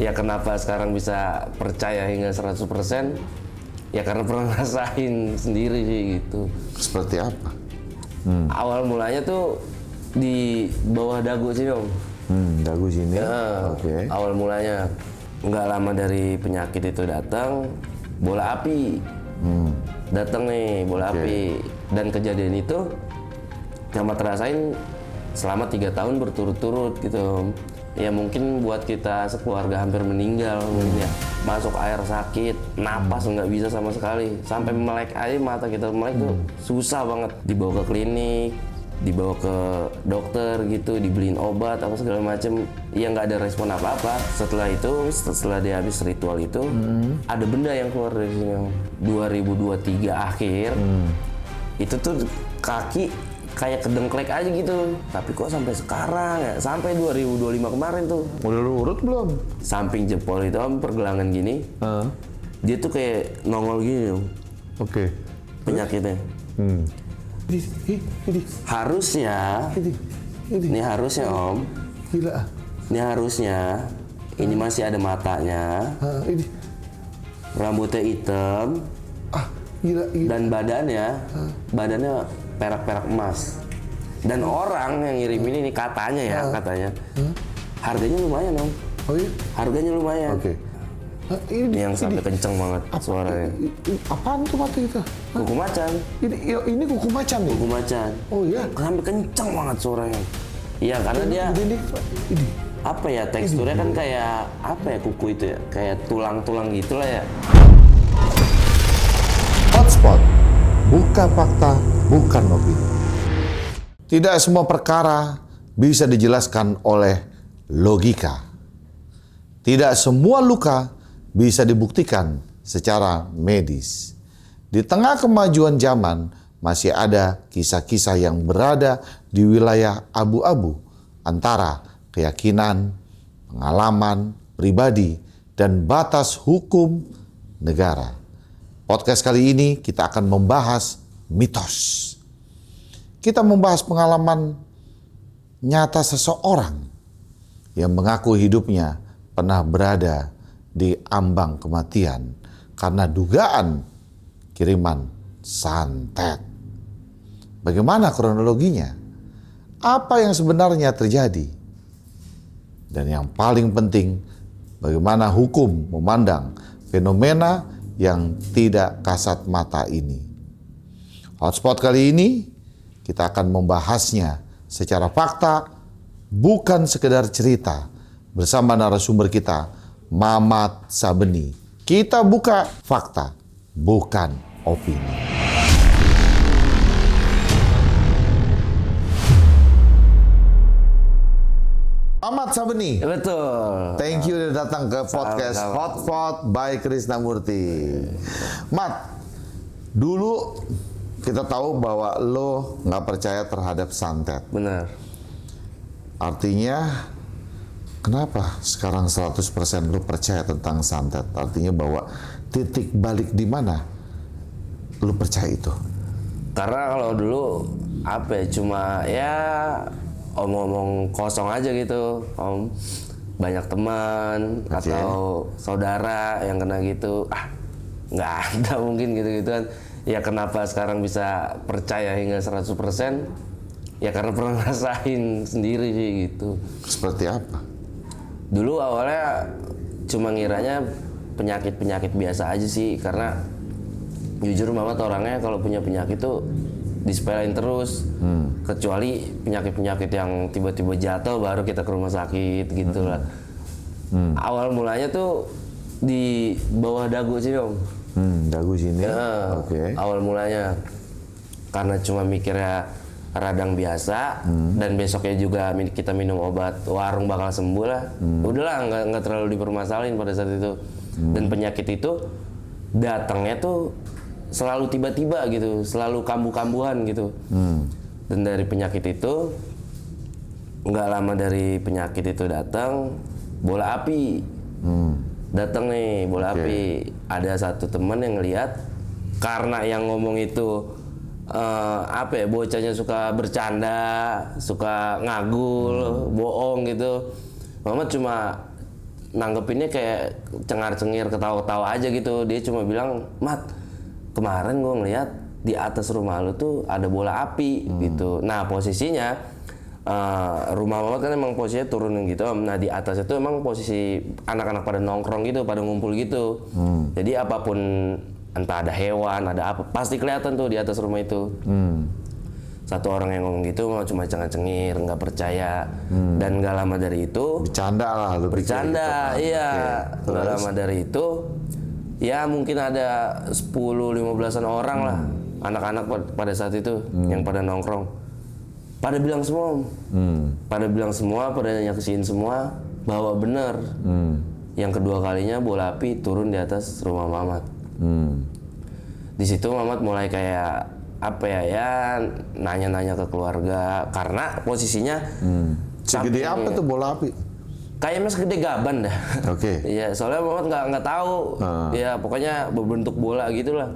Ya kenapa sekarang bisa percaya hingga 100%? Ya karena pernah ngerasain sendiri sih gitu. Seperti apa? Awal mulanya tuh di bawah dagu sini Om. Dagu sini. Ya, Oke. awal mulanya nggak lama dari penyakit itu datang, bola api. Datang nih bola api. Dan kejadian itu Nyamat rasain selama 3 tahun berturut-turut gitu. Ya mungkin buat kita sekeluarga hampir meninggal mungkin ya. Masuk air sakit, napas nggak bisa sama sekali. Sampai melek aja mata kita melek tuh susah banget. Dibawa ke klinik, dibawa ke dokter gitu, dibeliin obat apa segala macem. Ya nggak ada respon apa-apa. Setelah itu, setelah dia habis ritual itu, ada benda yang keluar dari sini. 2023 akhir, itu tuh kaki kayak kedengklek aja gitu. Tapi kok sampai sekarang ya, sampai 2025 kemarin tuh. Udah lu urut belum? Samping jempol itu Om, pergelangan gini, dia tuh kayak nongol gini Om, Oke. penyakitnya. Ini. Harusnya, ini harusnya Om, Gila. ini harusnya, ini masih ada matanya, Ini. rambutnya hitam, Gila. dan badannya perak-perak emas. Dan orang yang ngirim ini katanya ya, katanya, harganya lumayan Om, Oh iya? harganya lumayan. Oke. Ini yang sampai kenceng banget suaranya. Apaan tuh mata itu? Kuku macan, Ini kuku macan nih? kuku macan. Oh iya? Sampai kenceng banget suaranya. Iya karena dia Ini. apa ya, teksturnya kan kayak apa ya, kuku itu ya, kayak tulang-tulang gitulah ya. Hotspot, buka fakta, bukan opini. Tidak semua perkara bisa dijelaskan oleh logika. Tidak semua luka bisa dibuktikan secara medis. Di tengah kemajuan zaman, masih ada kisah-kisah yang berada di wilayah abu-abu antara keyakinan, pengalaman pribadi, dan batas hukum negara. Podcast kali ini kita akan membahas mitos. Kita membahas pengalaman nyata seseorang yang mengaku hidupnya pernah berada di ambang kematian karena dugaan kiriman santet. Bagaimana kronologinya? Apa yang sebenarnya terjadi? Dan yang paling penting, bagaimana hukum memandang fenomena yang tidak kasat mata ini. Hotspot kali ini kita akan membahasnya secara fakta, bukan sekedar cerita, bersama narasumber kita, Mamat Sabeni. Kita buka fakta, bukan opini. Mamat Sabeni. Betul. Thank you udah datang ke podcast Sama-sama. Hotspot by Krisnamurti. Mat, dulu kita tahu bahwa lo nggak percaya terhadap santet. Benar. Artinya, kenapa sekarang 100% lo percaya tentang santet? Artinya bahwa titik balik di mana lo percaya itu? Karena kalau dulu apa ya, cuma ya omong-omong kosong aja gitu Om. Banyak teman atau saudara yang kena gitu, nggak ada mungkin gitu-gituan. Ya kenapa sekarang bisa percaya hingga 100%? Ya karena pernah ngerasain sendiri sih gitu. Seperti apa? Dulu awalnya cuma ngiranya penyakit-penyakit biasa aja sih, karena jujur Mamat orangnya kalau punya penyakit tuh disepelein terus. Kecuali penyakit-penyakit yang tiba-tiba jatuh baru kita ke rumah sakit gitu lah. Awal mulanya tuh di bawah dagu sini Om. Dagu sini. Ya, Oke. awal mulanya karena cuma mikirnya radang biasa, dan besoknya juga kita minum obat warung bakal sembuh lah. Udahlah, nggak terlalu dipermasalahin pada saat itu. Dan penyakit itu datangnya tuh selalu tiba-tiba gitu, selalu kambuh-kambuhan gitu. Dan dari penyakit itu, nggak lama dari penyakit itu datang, bola api. Datang nih bola api. Ada satu teman yang ngelihat, karena yang ngomong itu apa ya, bocahnya suka bercanda, suka ngagul, bohong gitu. Mamat cuma nanggepinnya kayak cengar-cengir, ketawa-ketawa aja gitu. Dia cuma bilang, "Mat, kemarin gue ngeliat di atas rumah lu tuh ada bola api," gitu. Nah posisinya rumah Mamat kan emang posisinya turunin gitu. Nah di atas itu emang posisi anak-anak pada nongkrong gitu, pada ngumpul gitu. Jadi apapun, entah ada hewan, ada apa, pasti kelihatan tuh di atas rumah itu. Satu orang yang ngomong gitu cuma cengar-cengir, nggak percaya. Dan nggak lama dari itu, Bercanda lah lu pikir bercanda, gitu kan. iya. Oke. Nggak Terus? lama dari itu, ya mungkin ada 10-15an orang lah, anak-anak pada saat itu yang pada nongkrong. Pada bilang semua, pada nyaksiin semua bahwa benar. Yang kedua kalinya bola api turun di atas rumah Mamat. Di situ Mamat mulai kayak apa ya nanya-nanya ke keluarga, karena posisinya Segede apa tuh bola api? kayaknya segede gaban dah. Oke. Iya, soalnya Mamat nggak tahu. Ya pokoknya berbentuk bola gitulah.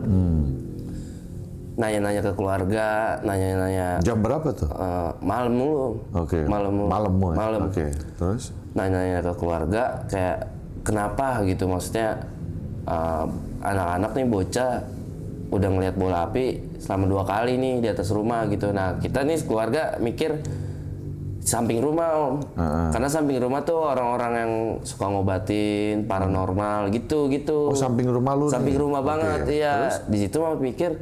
Nanya-nanya ke keluarga, nanya-nanya Jam berapa tuh? malam dulu. Oke. Malam. Malam. Oke. Terus? Nanya-nanya ke keluarga kayak kenapa gitu, maksudnya anak-anak nih bocah udah ngelihat bola api selama 2 kali nih di atas rumah gitu. Nah kita nih keluarga mikir samping rumah, Om. Karena samping rumah tuh orang-orang yang suka ngobatin paranormal gitu. Oh, samping rumah lu Samping nih? rumah Oke. banget, iya. Terus? Di situ Mama pikir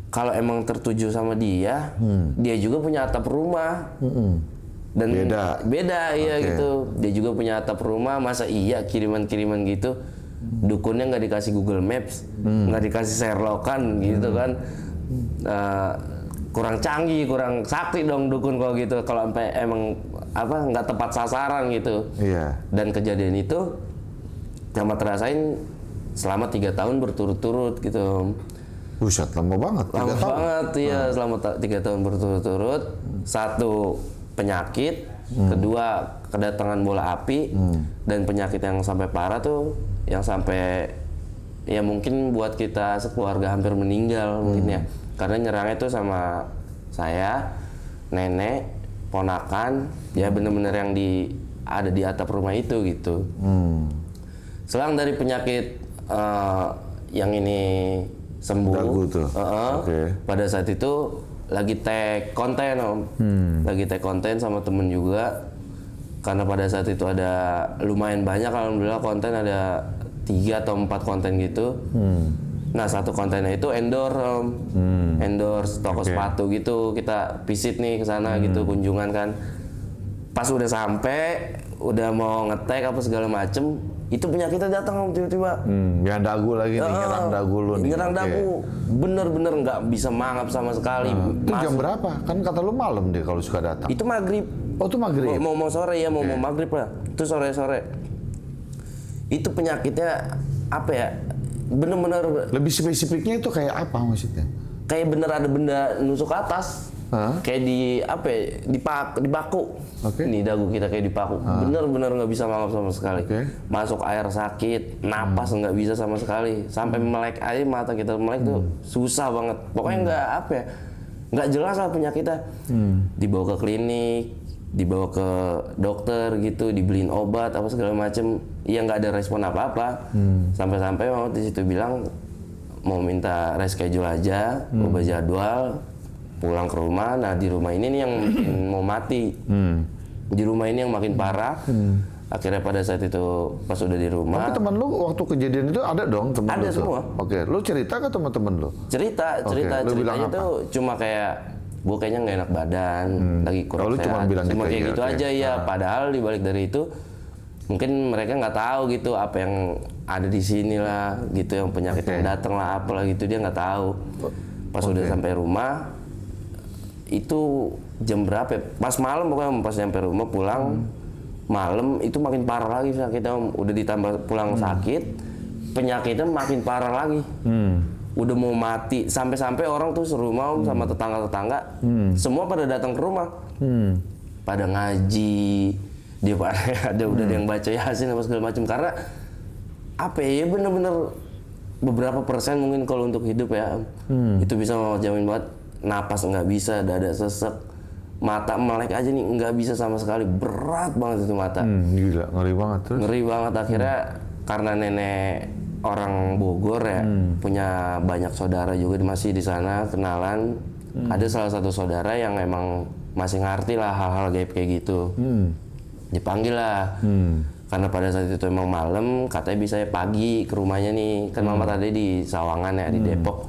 kalau emang tertuju sama dia, dia juga punya atap rumah. Dan beda iya Oke. gitu. Dia juga punya atap rumah, masa iya kiriman-kiriman gitu. Dukunnya nggak dikasih Google Maps, nggak dikasih Sherlockan gitu kan. Kurang canggih, kurang sakti dong dukun kalau gitu. Kalau sampai emang apa nggak tepat sasaran gitu. Iya. Dan kejadian itu Camat rasain selama 3 tahun berturut-turut gitu. Buset, lama banget. 3 Lama tahun. banget ya, selama 3 tahun berturut-turut. Satu, penyakit. Kedua, kedatangan bola api. Dan penyakit yang sampai parah tuh, yang sampai ya mungkin buat kita sekeluarga hampir meninggal mungkin ya. Karena nyerangnya tuh sama saya, nenek, ponakan, ya bener-bener yang ada di atap rumah itu gitu. Selang dari penyakit yang ini sembuh, Dagu tuh. Oke. pada saat itu lagi tag konten, Om. Lagi tag konten sama temen juga. Karena pada saat itu ada lumayan banyak, alhamdulillah konten ada 3 atau 4 konten gitu. Nah satu kontennya itu endorse, Om. Endorse toko sepatu gitu. Kita visit nih ke sana gitu, kunjungan kan. Pas udah sampai, udah mau nge-tag apa segala macem, itu penyakitnya datang, Om, tiba-tiba. Yang dagu lagi nih, nyerang dagu lu nih. Nyerang Oke. dagu, bener-bener nggak bisa mangap sama sekali. Itu jam berapa? Kan kata lu malam deh kalau suka datang. Itu maghrib. Oh, itu maghrib. Mau sore ya, mau maghrib lah. Itu sore-sore. Itu penyakitnya apa ya? Bener-bener Lebih spesifiknya itu kayak apa maksudnya? kayak bener ada benda nusuk ke atas. Hah? Kayak di apa ya? Dipaku. Oke. Nih dagu kita kayak dipaku. Bener-bener nggak bisa mangap sama sekali. Oke. Masuk air sakit, napas nggak bisa sama sekali. Sampai melek aja mata kita melek tuh susah banget. Pokoknya nggak apa ya? Nggak jelas lah penyakitnya. Dibawa ke klinik, dibawa ke dokter gitu, dibeliin obat apa segala macem. Iya nggak ada respon apa-apa. Sampai-sampai Mama di situ bilang mau minta reschedule aja, ubah jadwal, pulang ke rumah. Nah di rumah ini nih yang makin mau mati. Di rumah ini yang makin parah. Akhirnya pada saat itu pas udah di rumah, Tapi teman lu waktu kejadian itu ada dong teman Ada lu tuh? semua. Oke, lu cerita ke teman-teman lu? cerita Oke, lu bilang ceritanya tuh cuma kayak gue kayaknya nggak enak badan, lagi kurang Oh, lu sehat. cuma bilang gitu kayak aja, gitu oke. aja ya. Padahal di balik dari itu mungkin mereka nggak tahu gitu apa yang ada di sini lah gitu, yang penyakit Oke. yang datang lah apalah gitu, dia nggak tahu. Pas udah sampai rumah itu jam berapa ya? Pas malam pokoknya, pas nyampe rumah pulang malam itu makin parah lagi sakitnya, Om. Udah ditambah pulang sakit, penyakitnya makin parah lagi. Udah mau mati, sampai-sampai orang tuh serumah, Om, sama tetangga-tetangga semua pada datang ke rumah, pada ngaji, dia pada udah ada yang baca Yasin apa segala macam. Karena apa ya, bener-bener beberapa persen mungkin kalau untuk hidup ya, itu bisa jamin banget. Napas nggak bisa, dada sesek, mata melek aja nih nggak bisa sama sekali, berat banget itu mata. Gila, ngeri banget terus. Ngeri banget akhirnya karena nenek orang Bogor ya, punya banyak saudara juga masih di sana kenalan. Ada salah satu saudara yang emang masih ngerti lah hal-hal gaib kayak gitu. Dipanggil lah. Karena pada saat itu emang malam, katanya bisa pagi ke rumahnya nih. Kan mama tadi di Sawangan ya, di Depok.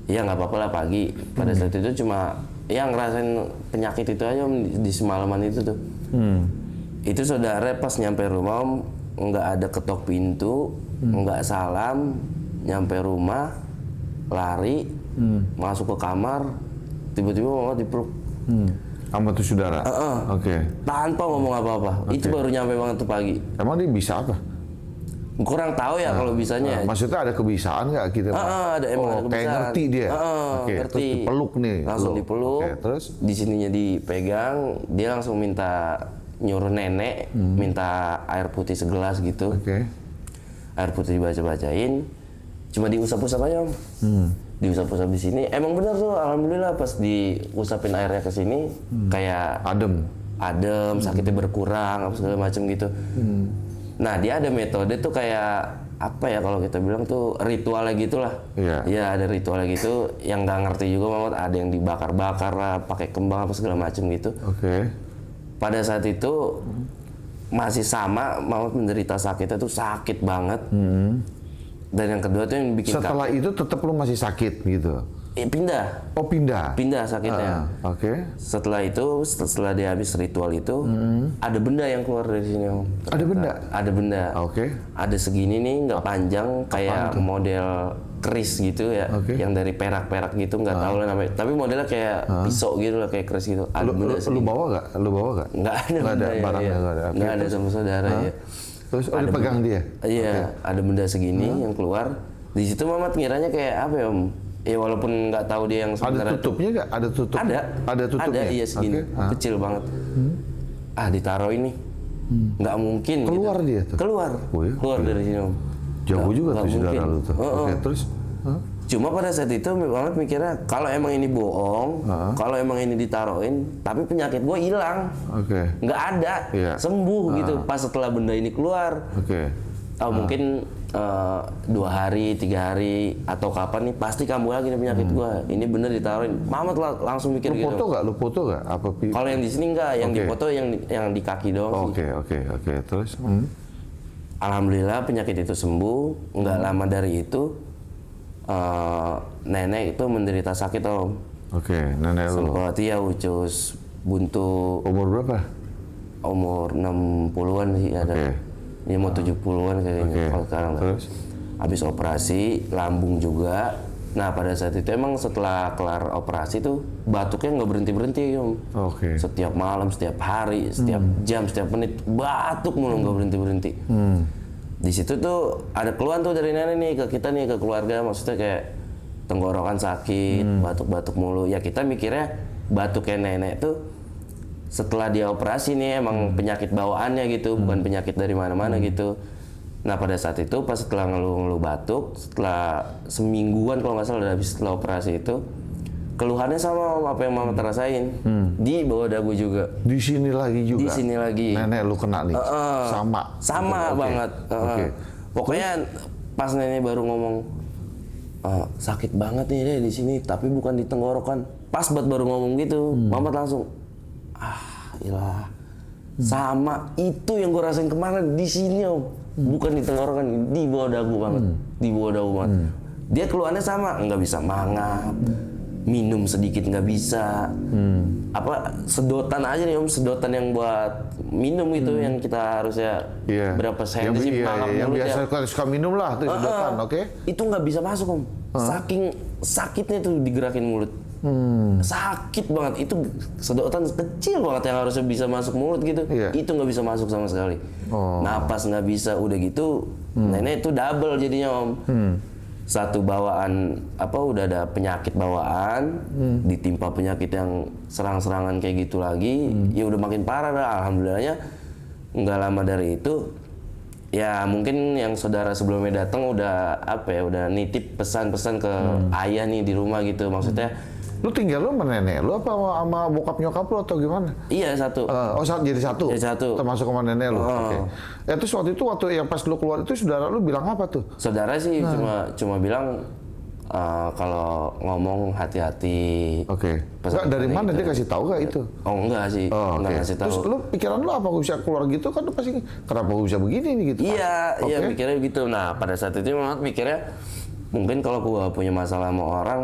Ya nggak apa-apa lah pagi. Pada saat itu cuma ya ngerasain penyakit itu aja Om, di semalaman itu tuh. Itu saudara pas nyampe rumah Om, nggak ada ketok pintu, nggak salam, nyampe rumah, lari, masuk ke kamar, tiba-tiba mama dipeluk. Sama tuh saudara? Oke. Tanpa ngomong apa-apa. Itu baru nyampe banget tuh pagi. Emang dia bisa apa? Kurang tahu ya kalau bisanya. Maksudnya ada kebisaan nggak kita? Ada emang ada Kayak kebiasaan. ngerti dia? Oke, Ngerti. terus dipeluk nih? Langsung lu. dipeluk. Oke, terus? Di sininya dipegang, dia langsung minta nyuruh nenek, minta air putih segelas gitu. Oke. Air putih dibaca-bacain, cuma diusap-usap aja Om. Diusap-usap di sini. Emang benar tuh, alhamdulillah pas diusapin airnya ke sini kayak adem, sakitnya berkurang, apa segala macam gitu. Nah dia ada metode tuh kayak apa ya kalau kita bilang tuh ritualnya gitulah. Iya ada ritualnya gitu yang nggak ngerti juga Mamat, ada yang dibakar-bakar lah, pakai kembang apa segala macam gitu. Oke. Pada saat itu masih sama, Mamat menderita sakitnya tuh sakit banget. Dan yang kedua tuh yang bikin setelah itu tetap lu masih sakit gitu? Pindah. Oh pindah? Pindah sakitnya. Oke. Setelah itu, setelah dia habis ritual itu, ada benda yang keluar dari sini Om. Ada benda? Ada benda. Oke. Ada segini nih, nggak panjang, kayak model keris gitu ya, yang dari perak-perak gitu, nggak tahu lah namanya. Tapi modelnya kayak pisau gitu lah, kayak keris gitu. Ada benda segini. Lu bawa nggak? Nggak ada. Nggak ada barangnya? Nggak ada sama saudara ya. Terus dipegang dia? Iya, ada benda segini yang keluar. Di situ Mamat ngiranya kayak apa ya Om? Ya walaupun nggak tahu dia yang sebenarnya. Ada tutupnya nggak? Ada tutup? Ada tutupnya? Ada, iya segini, kecil banget. Ditaruh ini. Nggak mungkin. Keluar gitu. dia tuh? Keluar. Oh, iya? Keluar dari sini Om. Jauh juga nggak tuh saudara mungkin. lu tuh. Oke, terus? Cuma pada saat itu Mamat mikirnya kalau emang ini bohong, kalau emang ini ditaruhin, tapi penyakit gua hilang. Oke. Nggak ada, sembuh gitu. Pas setelah benda ini keluar. Oke. Mungkin 2 hari, 3 hari atau kapan nih pasti kambuh lagi nih penyakit gua. Ini bener ditaruhin. Mamat langsung mikir gitu. Lu foto nggak? Apa? Kalau yang di sini enggak, yang dipoto yang di kaki doang sih. Oke. Terus? Alhamdulillah penyakit itu sembuh. Nggak lama dari itu nenek itu menderita sakit Om. Oke, nenek lu. Sempat ya ucus buntu. Umur berapa? Umur 60-an sih ada. Dia mau 70-an kayaknya kalau sekarang. Terus? Habis operasi, lambung juga. Nah pada saat itu emang setelah kelar operasi tuh batuknya nggak berhenti-berhenti Om. Oke. Setiap malam, setiap hari, setiap jam, setiap menit batuk mulu nggak berhenti-berhenti. Di situ tuh ada keluhan tuh dari nenek nih ke kita nih, ke keluarga, maksudnya kayak tenggorokan sakit, batuk-batuk mulu. Ya kita mikirnya batuknya nenek tuh setelah dia operasi nih emang penyakit bawaannya gitu, bukan penyakit dari mana-mana gitu. Nah pada saat itu pas setelah ngeluh batuk, setelah semingguan kalau nggak salah udah habis setelah operasi itu, keluhannya sama apa yang Mama terasain di bawah dagu juga. Di sini lagi juga. Di sini lagi. Nenek lu kena nih. Sama banget. Pokoknya pas nenek baru ngomong sakit banget nih deh di sini, tapi bukan di tenggorokan. Pas baru ngomong gitu, Mama langsung ilah. Sama itu yang gue rasain kemarin di sini Om. Bukan di tenggorokan, di bawah dagu banget. Di bawah dagu banget. Dia keluhannya sama, nggak bisa mangap. Minum sedikit nggak bisa, apa sedotan aja nih Om, sedotan yang buat minum gitu yang kita harusnya berapa senti sih mangap yang mulut biasa ya. suka minum lah tuh sedotan, oke? Itu nggak bisa masuk Om, saking sakitnya tuh digerakin mulut, sakit banget. Itu sedotan kecil banget yang harusnya bisa masuk mulut gitu, itu nggak bisa masuk sama sekali. Napas nggak bisa, udah gitu nenek itu double jadinya Om. Satu bawaan udah ada penyakit bawaan, ditimpa penyakit yang serang-serangan kayak gitu lagi, ya udah makin parah dah. Alhamdulillahnya nggak lama dari itu, ya mungkin yang saudara sebelumnya datang udah udah nitip pesan-pesan ke ayah nih di rumah gitu, maksudnya Lu tinggal lu sama nenek lu apa sama bokap nyokap lu atau gimana? Iya, satu. Jadi satu. Jadi satu. Termasuk sama nenek lu. Oke. Terus waktu yang pas lu keluar itu saudara lu bilang apa tuh? Saudara sih cuma bilang kalau ngomong hati-hati. Oke. Enggak, dari mana dia kasih tahu gak itu? Oh enggak sih, enggak ngasih tahu. Terus lu pikiran lu apa bisa keluar gitu kan lu pasti kenapa gua bisa begini nih gitu? Iya, iya mikirnya gitu. Nah pada saat itu Mamat mikirnya mungkin kalau gua punya masalah sama orang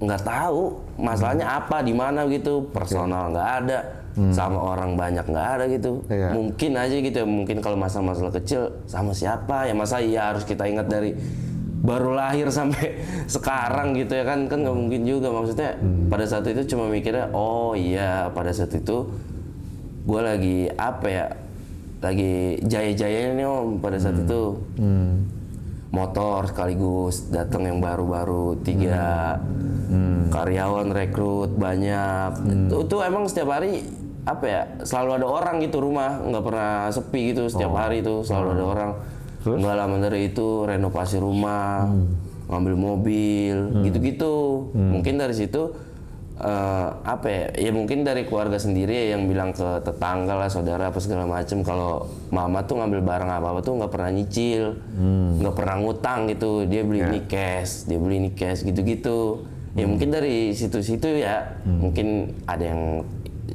nggak tahu masalahnya apa di mana gitu, personal nggak ada, sama orang banyak nggak ada gitu. Iya. Mungkin aja gitu ya, mungkin kalau masalah-masalah kecil sama siapa ya, masa iya harus kita ingat dari baru lahir sampai sekarang gitu ya kan nggak mungkin juga. Maksudnya pada saat itu cuma mikirnya oh iya pada saat itu gue lagi apa ya, lagi jaya-jayanya nih Om pada saat itu. Motor sekaligus datang yang baru-baru 3 karyawan rekrut banyak. Itu emang setiap hari apa ya, selalu ada orang gitu, rumah nggak pernah sepi gitu, setiap hari itu selalu ada orang. Nggak lama dari itu renovasi rumah, ngambil mobil, gitu-gitu. Mungkin dari situ apa ya, ya mungkin dari keluarga sendiri ya yang bilang ke tetangga lah, saudara apa segala macem kalau Mama tuh ngambil barang apa-apa tuh nggak pernah nyicil, nggak pernah ngutang gitu, dia beli ini cash, gitu-gitu. Ya mungkin dari situ-situ ya, mungkin ada yang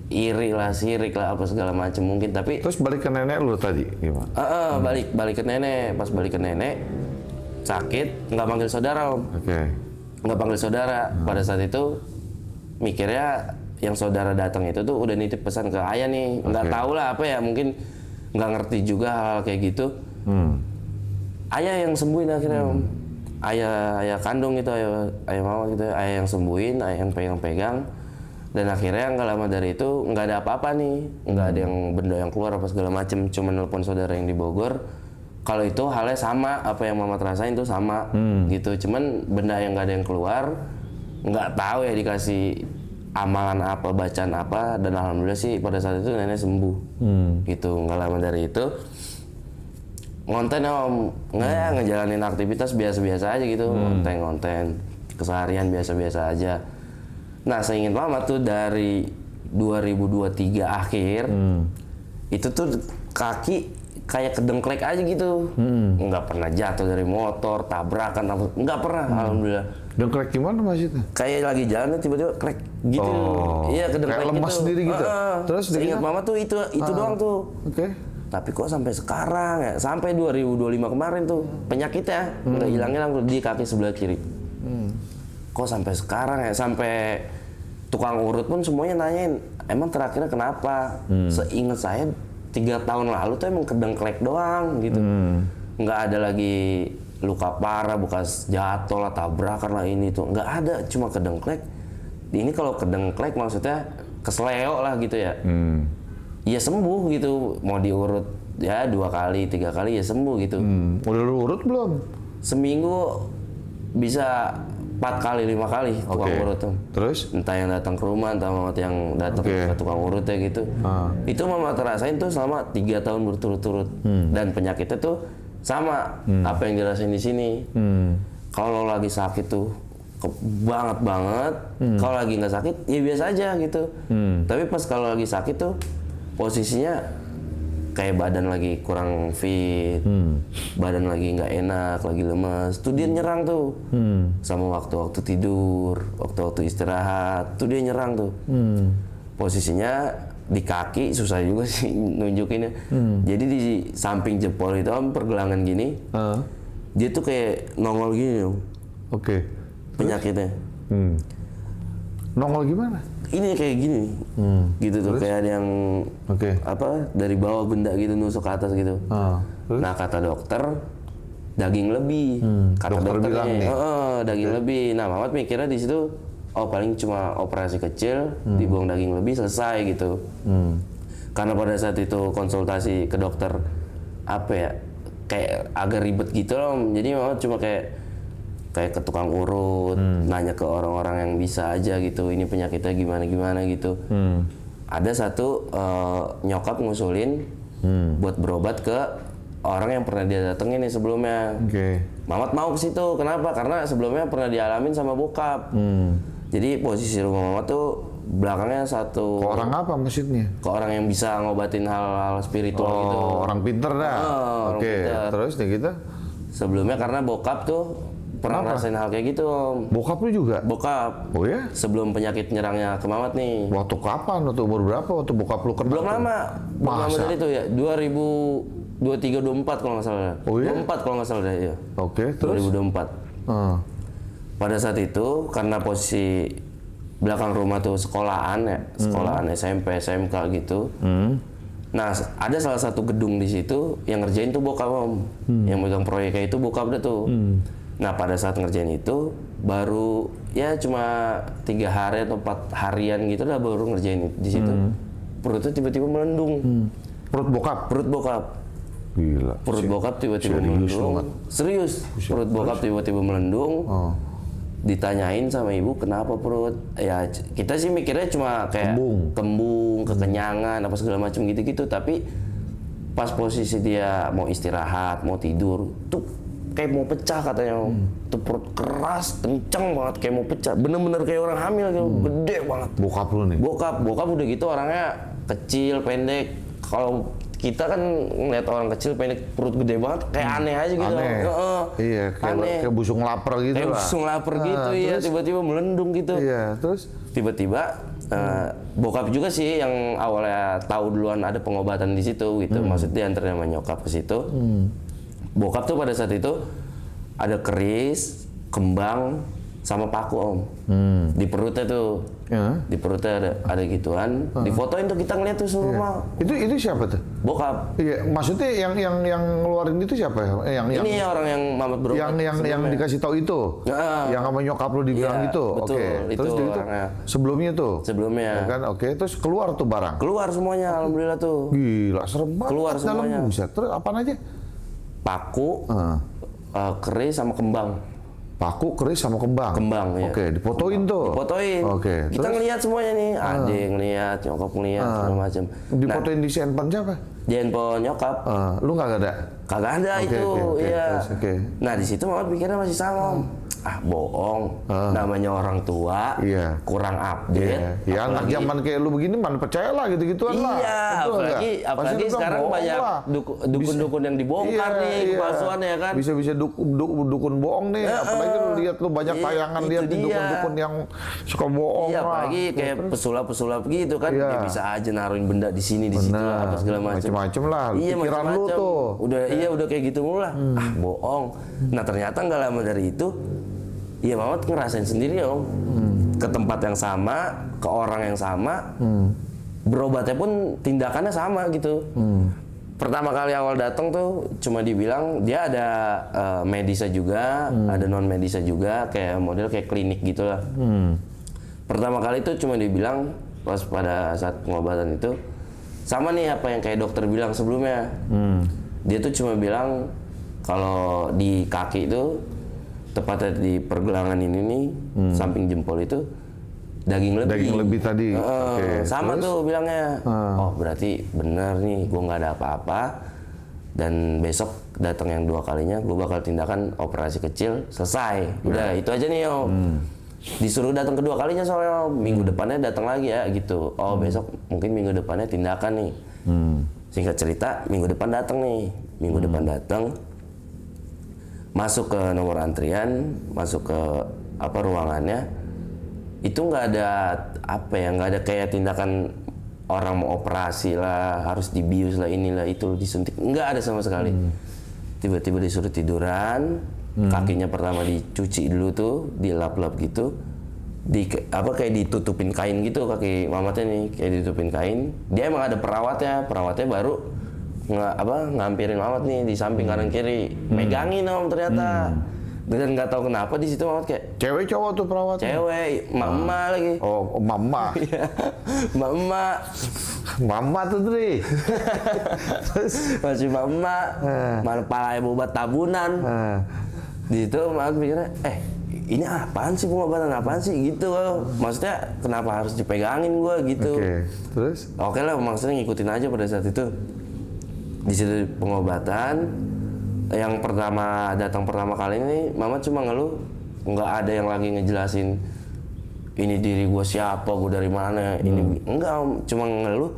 iri lah, sirik lah apa segala macem mungkin, tapi terus balik ke nenek lu tadi gimana? balik ke nenek. Pas balik ke nenek sakit nggak panggil saudara Om. Nggak panggil saudara. Pada saat itu mikirnya yang saudara datang itu tuh udah nitip pesan ke ayah nih, nggak tahu lah apa ya, mungkin nggak ngerti juga hal kayak gitu. Ayah yang sembuhin akhirnya Om. Ayah kandung itu, ayah mama gitu, ayah yang sembuhin, ayah yang pegang-pegang. Dan akhirnya nggak lama dari itu nggak ada apa-apa nih, nggak ada yang benda yang keluar apa segala macem, cuma nelpon saudara yang di Bogor. Kalau itu halnya sama, apa yang Mama rasain tuh sama, gitu. Cuman benda yang nggak ada yang keluar, nggak tahu ya dikasih amalan apa, bacaan apa, dan alhamdulillah sih pada saat itu nenek sembuh. Gitu, nggak lama dari itu ngonten Om, ngejalanin aktivitas biasa-biasa aja gitu, ngonten keseharian biasa-biasa aja. Nah, seingat Mama tuh dari 2023 akhir, itu tuh kaki kayak kedengklek aja gitu. Nggak pernah jatuh dari motor, tabrakan, nggak pernah, alhamdulillah. Dengklek gimana maksudnya? Kayak lagi jalan tiba-tiba krek gitu. Iya, kedengklek kayak gitu. lemas sendiri gitu. Terus seingat Mama tuh itu doang tuh. Oke. Tapi kok sampai sekarang ya, sampai 2025 kemarin tuh penyakitnya nggak hilang-hilang tuh di kaki sebelah kiri. Kok sampai sekarang ya, sampai tukang urut pun semuanya nanyain, emang terakhirnya kenapa? Seingat saya 3 tahun lalu tuh emang kedengklek doang gitu. Nggak ada lagi luka parah, bekas jatuh lah, tabrakan lah ini tuh. Nggak ada, cuma kedengklek. Ini kalau kedengklek maksudnya kesleo lah gitu ya. Ya sembuh gitu, mau diurut ya 2 kali, 3 kali ya sembuh gitu. Udah lu urut belum? Seminggu bisa 4 kali, 5 kali tukang urut tuh. Terus? Entah yang datang ke rumah, entah Mamat yang datang ke tukang urutnya gitu. Itu Mamat rasain tuh selama 3 tahun berturut-turut. Dan penyakitnya tuh sama apa yang dirasain di sini. Kalau lagi sakit tuh banget, kalau lagi nggak sakit ya biasa aja gitu. Tapi pas kalau lagi sakit tuh posisinya kayak badan lagi kurang fit, badan lagi nggak enak, lagi lemas, tuh dia nyerang tuh. Sama waktu-waktu tidur, waktu-waktu istirahat, tuh dia nyerang tuh. Posisinya di kaki, susah juga sih nunjukinnya. Jadi di samping jempol itu pergelangan gini, dia tuh kayak nongol gini. Penyakitnya. Nongol gimana? Ini kayak gini, gitu tuh. Terus? Kayak ada yang apa dari bawah benda gitu nusuk ke atas gitu. Nah kata dokter daging lebih, kata dokternya daging lebih. Nah Mamat mikirnya di situ, oh paling cuma operasi kecil, dibuang daging lebih selesai gitu. Karena pada saat itu konsultasi ke dokter apa ya, kayak agak ribet gitu loh. Jadi Mamat cuma kayak ke tukang urut, nanya ke orang-orang yang bisa aja gitu, ini penyakitnya gimana gitu. Ada satu nyokap ngusulin buat berobat ke orang yang pernah dia datengin nih sebelumnya. Mamat mau ke situ, kenapa? Karena sebelumnya pernah dialamin sama bokap. Jadi posisi rumah Mamat tuh belakangnya satu Ke orang apa maksudnya? ke orang yang bisa ngobatin hal-hal spiritual gitu. Orang pinter dah. Orang Oke, pinter. terus nih kita. Sebelumnya karena bokap tuh pernah ngerasain hal kayak gitu Om. Bokap lu juga? Bokap Oh ya? sebelum penyakit nyerangnya ke Mamat nih. Waktu kapan? Waktu umur berapa? Waktu bokap lu kena? Belum tuh? lama. Belum lama Masa? dari itu ya. 2023 24 kalau nggak salah. Oh iya? 24 kalau nggak salah deh ya. Oke, terus? 2024. Ah. Pada saat itu karena posisi belakang rumah tuh sekolahan ya, sekolahan SMP, SMK gitu. Nah, ada salah satu gedung di situ yang ngerjain tuh bokap Om. Yang megang proyeknya itu bokap deh tuh. Nah, pada saat ngerjain itu baru ya cuma 3 hari atau 4 harian gitu lah baru ngerjain di situ. Perutnya tiba-tiba melendung. Perut bokap? Perut bokap. Gila. Perut bokap tiba-tiba melendung. Serius. Perut bokap tiba-tiba melendung. Oh. Ditanyain sama ibu kenapa perut, ya kita sih mikirnya cuma kayak kembung, kekenyangan apa segala macam gitu-gitu, tapi pas posisi dia mau istirahat, mau tidur tuh kayak mau pecah katanya. Tuh perut keras, kenceng banget kayak mau pecah, bener-bener kayak orang hamil gitu, gede banget. Bokap lu nih? Bokap udah gitu orangnya kecil, pendek. Kalau kita kan ngeliat orang kecil pendek perut gede banget kayak aneh aja gitu. Aneh. Iya, kayak busung lapar gitu kayak lah. busung lapar gitu ya, tiba-tiba melendung gitu. Iya, terus? Tiba-tiba bokap juga sih yang awalnya tahu duluan ada pengobatan di situ gitu. Maksudnya diantar sama nyokap ke situ. Bokap tuh pada saat itu ada keris, kembang, sama paku Om. Di perutnya tuh. Ya. Di perutnya ada gituan. Difotoin tuh kita ngeliat tuh semua. Itu siapa tuh? Bokap. Iya, maksudnya yang ngeluarin itu siapa ya? Ini orang yang Mamat berobat. yang dikasih tahu itu. Yang sama nyokap lu dibilang Iya, itu. betul, Oke. itu Terus itu orangnya. sebelumnya tuh. Sebelumnya. Ya kan? Oke, terus keluar tuh barang. Keluar semuanya, alhamdulillah tuh. Gila, serem banget. Keluar semuanya. Dalam buset. Terus apaan aja? Paku, keris sama kembang. Paku, keris sama kembang. Kembang, ya. Oke, difotoin tuh. Difotoin. Oke. Kita Terus ngeliat semuanya nih. Adik ngeliat, nyokap ngeliat, segala macam. difotoin di handphone siapa? Di handphone nyokap. Lu nggak ada? Kagak ada itu, oke, iya. terus, oke. Nah di situ Mamat pikirnya masih sama Om. Bohong. Namanya orang tua, Iya. kurang update. Ya anak zaman kayak lu begini mana percayalah gitu-gituan lah. Iya, Betul nggak? apalagi Pasti lu bilang, sekarang bohong banyak lah. dukun-dukun yang dibongkar Iya, nih, kepalsuannya kan. Bisa-bisa dukun bohong nih. Apalagi lu lihat lu banyak tayangan itu lihat di dia. dukun-dukun yang suka bohong Iya, lah. apalagi kayak pesulap-pesulap gitu kan, Iya. dia bisa aja naruhin benda di sini, di situ lah, apa segala macam. Macem-macem lah. Iya, Pikiran lu macam-macam. tuh. Udah kayak gitu mulu lah. Bohong. Nah ternyata nggak lama dari itu, ya Mamat ngerasain sendiri Om. Ke tempat yang sama, ke orang yang sama, berobatnya pun tindakannya sama gitu. Pertama kali awal datang tuh cuma dibilang dia ada medisnya juga, ada non medisnya juga, kayak model kayak klinik gitulah. Pertama kali itu cuma dibilang pas pada saat pengobatan itu sama nih apa yang kayak dokter bilang sebelumnya. Dia tuh cuma bilang kalau di kaki itu tepatnya di pergelangan ini nih, samping jempol itu daging lebih. Daging lebih tadi. Oke, Sama terus? tuh bilangnya. Oh berarti bener nih, gue nggak ada apa-apa. Dan besok datang yang 2 kalinya, gue bakal tindakan operasi kecil selesai. Udah itu aja nih Om. Disuruh datang kedua kalinya soalnya Om. Minggu depannya datang lagi ya gitu. Oh besok mungkin minggu depannya tindakan nih. Singkat cerita, minggu depan datang nih. Minggu depan datang, masuk ke nomor antrian, masuk ke ruangannya. Itu nggak ada nggak ada kayak tindakan orang mau operasi lah, harus dibius lah, inilah itu disuntik, nggak ada sama sekali. Tiba-tiba disuruh tiduran, kakinya pertama dicuci dulu tuh, dilap-lap gitu, kayak ditutupin kain gitu kaki Mamatnya nih, kayak ditutupin kain. Dia emang ada perawatnya baru ngampirin Mamat nih di samping kanan kiri, megangin Om ternyata. Dan nggak tahu kenapa di situ Mamat kayak Cewek cowok tuh perawatnya? cewek, mama lagi. Oh, mama. Iya, mama. Mama tuh Dri. Masih mama. Mana palanya obat tabunan. Di situ Mamat pikirnya, ini apaan sih, pengobatan apaan sih gitu. Maksudnya kenapa harus dipegangin gua gitu. Oke, terus? Oke lah, maksudnya ngikutin aja pada saat itu. Di situ pengobatan. Yang datang pertama kali ini, Mama cuma ngeluh, nggak ada yang lagi ngejelasin ini diri gue siapa, gue dari mana, ini enggak Om, cuma ngeluh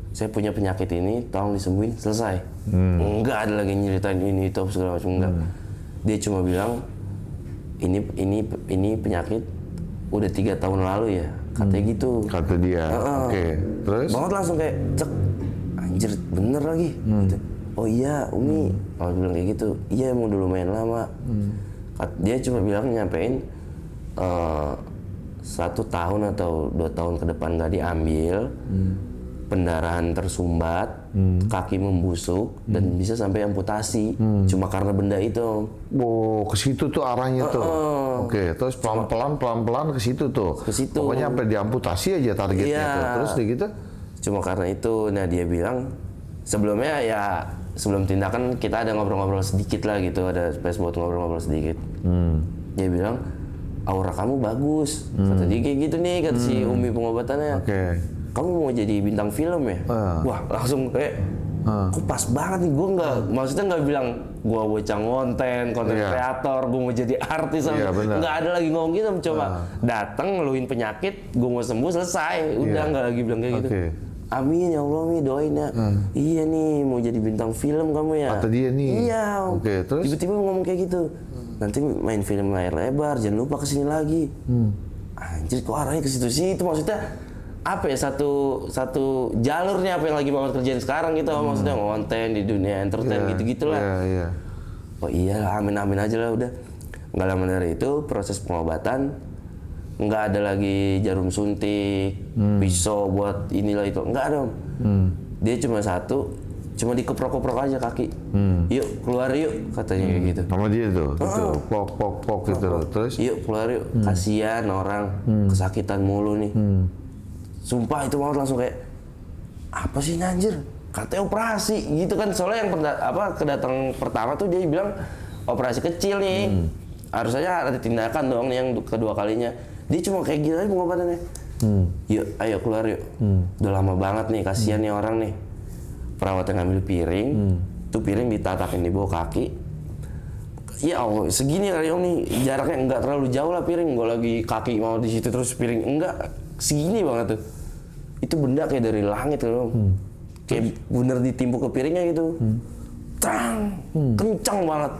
saya punya penyakit ini, tolong disembuhin, selesai. Enggak ada lagi nyeritain ini itu segala macam, enggak. Dia cuma bilang ini penyakit udah 3 tahun lalu ya, katanya gitu. Kata dia. Oke. Terus? Banget langsung kayak cek, anjir bener lagi. Gitu. Oh iya Umi, kalau bilang kayak gitu, iya emang udah lumayan lama. Dia cuma bilang nyampein 1 tahun atau 2 tahun ke depan nggak diambil, pendarahan tersumbat, kaki membusuk dan bisa sampai amputasi, cuma karena benda itu. Oh, ke situ tuh arahnya tuh. Oke, terus pelan-pelan ke situ tuh. Ke situ. Pokoknya sampai diamputasi aja targetnya Iya. tuh. Terus gitu. Cuma karena itu, nah dia bilang sebelumnya ya sebelum tindakan kita ada ngobrol-ngobrol sedikit lah gitu, ada space buat ngobrol-ngobrol sedikit. Dia bilang aura kamu bagus, kata dia kayak gitu nih, kata si Umi pengobatannya. Oke. Kamu mau jadi bintang film ya? Wah langsung kayak kok pas banget nih, gue maksudnya nggak bilang gue bocah konten kreator, gue mau jadi artis, nggak ada lagi ngomong gitu, coba datang ngeluhin penyakit, gue mau sembuh selesai, udah nggak lagi bilang kayak gitu. Amin ya Allah Mi, doain ya. Iya nih mau jadi bintang film kamu ya. Kata dia nih. Iya. Oke, terus? Tiba-tiba ngomong kayak gitu. Nanti main film layar lebar, jangan lupa kesini lagi. Anjir kok arahnya ke situ-situ, maksudnya apa ya, satu jalurnya apa yang lagi banget kerjain sekarang gitu, maksudnya konten di dunia entertain gitu-gitulah. Iya. Oh iya, amin aja lah udah. Nggak lama dari itu proses pengobatan, nggak ada lagi jarum suntik, pisau buat inilah itu, nggak ada Om. Dia cuma dikeprok-keprok aja kaki. Yuk keluar yuk, katanya kayak gitu. Sama dia tuh, pok gitu. Terus? Yuk keluar yuk, kasihan orang kesakitan mulu nih. Sumpah itu banget langsung kayak apa sih anjir? Katanya operasi gitu kan, soalnya yang kedatang pertama tuh dia bilang operasi kecil nih. Harusnya ada tindakan dong yang kedua kalinya. Dia cuma kayak gitu aja pengobatannya. Yuk, ayo keluar yuk. Udah lama banget nih, kasihan nih orang nih. Perawatnya ngambil piring, tuh piring ditatakin di bawah kaki. Ya Allah, segini kali Om nih, jaraknya nggak terlalu jauh lah piring. Gue lagi kaki mau di situ terus piring enggak, segini banget tuh. Itu benda kayak dari langit loh, kayak bener ditimpuk ke piringnya gitu. Tang, kencang banget.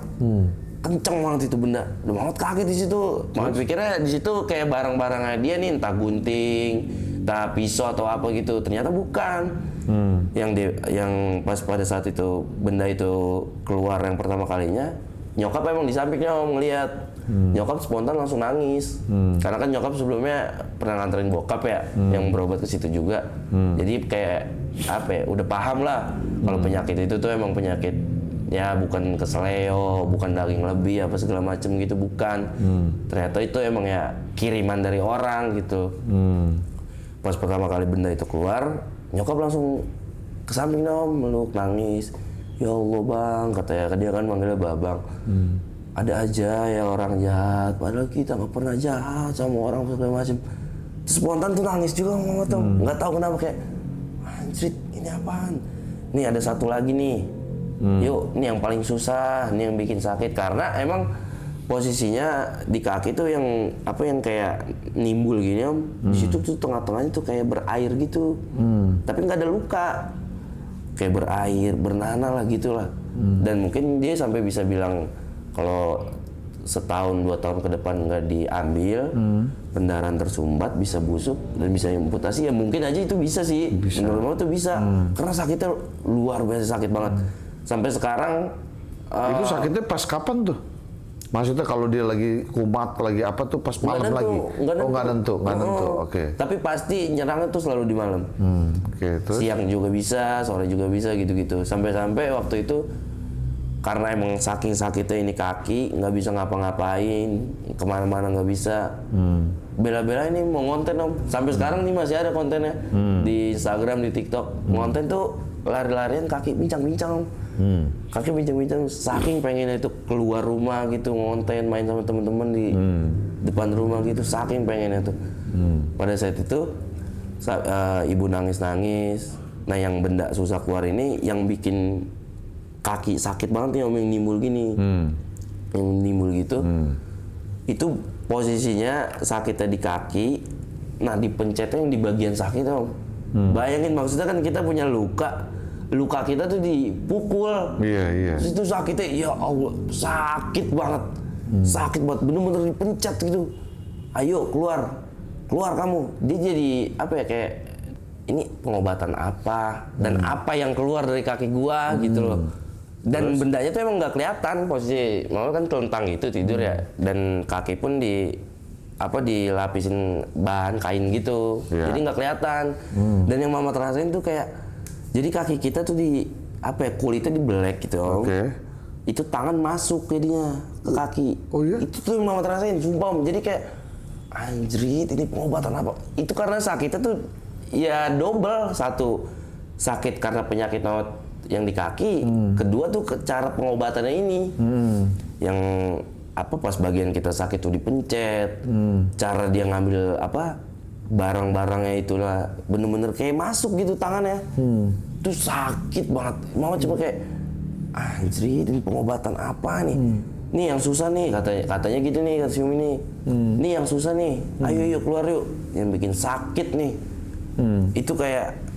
Kenceng banget itu benda, udah banget kaget di situ. Malah pikirnya di situ kayak barang-barangnya dia nih, entah gunting, entah pisau atau apa gitu. Ternyata bukan. Yang pas pada saat itu benda itu keluar yang pertama kalinya, nyokap emang di sampingnya Om ngeliat. Nyokap spontan langsung nangis. Karena kan nyokap sebelumnya pernah nganterin bokap ya, yang berobat ke situ juga. Jadi kayak apa ya, udah paham lah kalau penyakit itu tuh emang penyakit. Ya bukan keseleo, bukan daging lebih apa segala macem gitu, bukan. Ternyata itu emang ya kiriman dari orang gitu. Pas pertama kali benda itu keluar, nyokap langsung ke samping Om, meluk, nangis. Ya Allah Bang, katanya dia kan manggilnya Babang. Ada aja ya orang jahat, padahal kita nggak pernah jahat sama orang segala macem. Terus spontan tuh nangis juga Mama tuh, nggak tahu kenapa kayak anjir ini apaan? Nih ada satu lagi nih. Yuk, ini yang paling susah, ini yang bikin sakit karena emang posisinya di kaki tuh yang kayak nimbul gini Om. Di situ tuh tengah-tengahnya tuh kayak berair gitu. Tapi nggak ada luka. Kayak berair, bernanah lah gitulah. Dan mungkin dia sampai bisa bilang kalau 1-2 tahun ke depan nggak diambil, pendarahan tersumbat, bisa busuk dan bisa amputasi, ya mungkin aja itu bisa sih. Menurut Mama tuh bisa. Karena sakitnya luar biasa sakit banget. Sampai sekarang itu sakitnya pas kapan tuh? Maksudnya kalau dia lagi kumat, lagi apa tuh pas malam lagi? Nggak nentu. Oke. Tapi pasti nyerangnya tuh selalu di malam. Terus? Siang juga bisa, sore juga bisa gitu-gitu. Sampai waktu itu karena emang saking sakitnya ini kaki, nggak bisa ngapa-ngapain, kemana-mana nggak bisa. Bela-bela ini mau ngonten Om. Sampai sekarang nih masih ada kontennya di Instagram, di TikTok. Ngonten tuh lari-larian kaki bincang-bincang Om. Kaki bincang-bincang, saking pengennya itu keluar rumah gitu, ngonten, main sama temen-temen di depan rumah gitu, saking pengennya tuh. Pada saat itu ibu nangis-nangis. Nah yang benda susah keluar ini yang bikin kaki sakit banget nih Om, yang nimbul gini. Yang nimbul gitu. Itu posisinya sakitnya di kaki, Nah dipencetnya yang di bagian sakit om. Bayangin maksudnya kan kita punya luka kita tuh dipukul. Iya. Terus itu sakitnya ya Allah sakit banget. Sakit banget bener-bener dipencet gitu. Ayo keluar kamu. Dia jadi apa ya kayak ini pengobatan apa dan apa yang keluar dari kaki gua gitu loh. Dan bendanya tuh emang nggak kelihatan posisi, malah kan telentang gitu tidur ya, dan kaki pun dilapisin bahan kain gitu, jadi nggak kelihatan. Dan yang mama rasain tuh kayak, jadi kaki kita tuh kulitnya dibelek gitu om. Itu tangan masuk jadinya ke kaki. Oh iya? Itu tuh yang mama rasain, sumpah om. Jadi kayak anjrit ini pengobatan apa? Itu karena sakitnya tuh ya double, satu sakit karena penyakit maut yang di kaki, kedua tuh cara pengobatannya ini yang pas bagian kita sakit tuh dipencet, cara dia ngambil barang-barangnya itulah bener-bener kayak masuk gitu tangannya, itu sakit banget. Mama coba kayak anjir ini pengobatan apa nih? Nih yang susah nih katanya gitu nih kata si Umi nih, nih yang susah nih, ayo keluar yuk, yang bikin sakit nih, itu kayak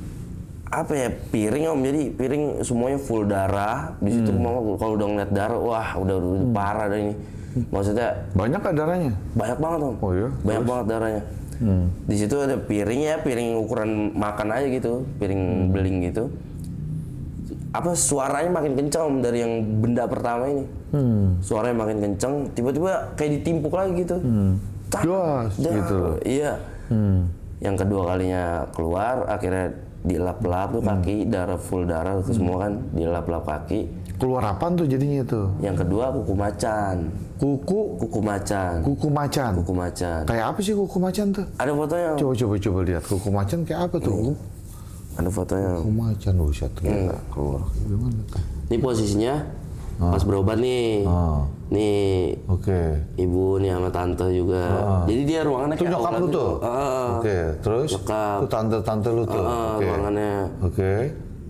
apa ya piring om, jadi piring semuanya full darah di situ. Mama kalau udah ngeliat darah wah udah parah dah ini, maksudnya banyak kan darahnya? Banyak banget om. Oh iya? Banyak banget darahnya. Di situ ada piring ukuran makan aja gitu, piring beling gitu. Suaranya makin kencang om dari yang benda pertama ini. Suaranya makin kencang, tiba-tiba kayak ditimpuk lagi gitu. Jelas gitu. Iya. Yang kedua kalinya keluar akhirnya dilap-lap tuh kaki, full darah tuh semua kan, dilap-lap kaki. Keluar apaan tuh jadinya tuh? Yang kedua kuku macan. Kuku macan. Kayak apa sih kuku macan tuh? Ada fotonya. Coba lihat kuku macan kayak apa tuh? Ada fotonya. Kuku macan buset keluar. Gimana tuh? Ini posisinya pas berobat nih. Nih. Ibu nih sama tante juga. Jadi dia ruangannya kayak nyokap lu tuh. Terus lengkap. Tuh tante lu tuh. Ruangannya.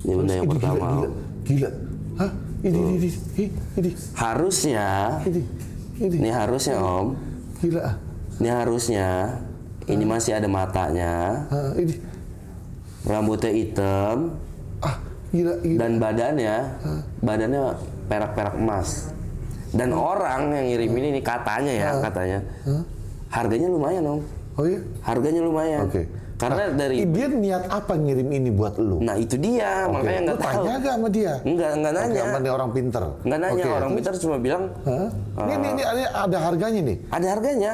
Ini benda yang pertama. Gila. Hah? Ini. Harusnya. Ini harusnya om. Gila. Ini harusnya. Ini masih ada matanya. Ini. Rambutnya hitam. Gila. Dan badannya perak-perak emas. Dan orang yang ngirim ini katanya harganya lumayan om. Oh iya? Harganya lumayan. Karena dari dia niat apa ngirim ini buat lu? Nah itu dia, makanya nggak tahu. Tanya gak sama dia? Enggak nanya. Sama dia orang pinter? Nggak nanya, orang pinter cuma bilang. Ini ada harganya nih? Ada harganya,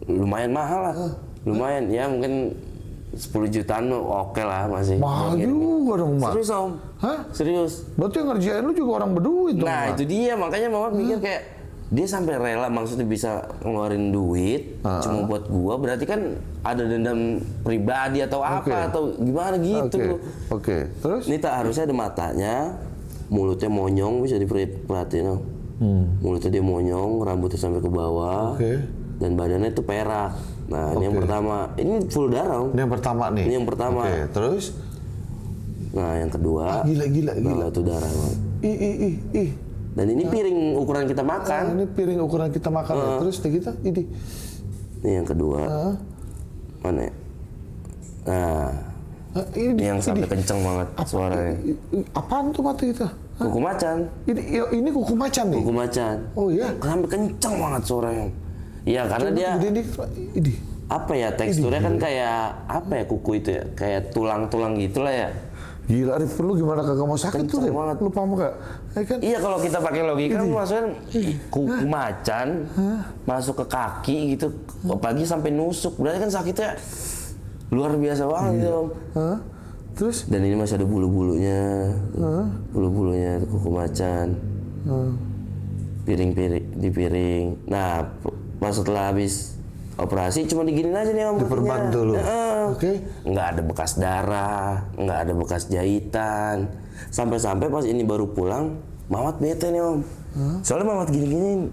lumayan mahal lah. Lumayan, ya mungkin 10 jutaan oke lah masih. Mahal juga dong Mak. Serius om? Hah? Serius. Berarti yang ngerjain lu juga orang berduit dong. Nah itu dia, makanya mama mikir kayak dia sampai rela maksudnya bisa ngeluarin duit cuma buat gua, berarti kan ada dendam pribadi atau apa atau gimana gitu. Terus? Ini tak harusnya ada matanya, mulutnya monyong, bisa diperhatiin om. Mulutnya dia monyong, rambutnya sampai ke bawah, dan badannya itu perak. Nah ini yang pertama, ini full darah om. Ini yang pertama nih? Ini yang pertama. Terus? Nah yang kedua, gila. itu darah om. Dan ini piring ukuran kita makan. Ini piring ukuran kita makan. Terus kita ini. Ini yang kedua. Mana ya? Nah, ini yang sampai kenceng banget suaranya. Apaan tuh mata kita? Kuku macan. Ini kuku macan nih? Kuku macan. Oh iya? Sampai kenceng banget suaranya. Iya karena dia ini. Apa ya teksturnya kan kayak apa ya kuku itu ya? Kayak tulang-tulang gitulah ya. Gila, Rif, lu gimana kagak mau sakit tuh, Rif? Lu paham gak? Kan? Iya, kalau kita pakai logika, maksudnya kuku macan masuk ke kaki gitu, apalagi sampai nusuk, berarti kan sakitnya luar biasa banget, Om. Terus? Dan ini masih ada bulu-bulunya, bulu-bulunya kuku macan, di piring. Nah, pas setelah habis operasi cuma diginin aja nih om. Diperbantu lu. Nggak ada bekas darah, nggak ada bekas jahitan. Sampai-sampai pas ini baru pulang, Mamat bete nih om. Soalnya Mamat gini-gini,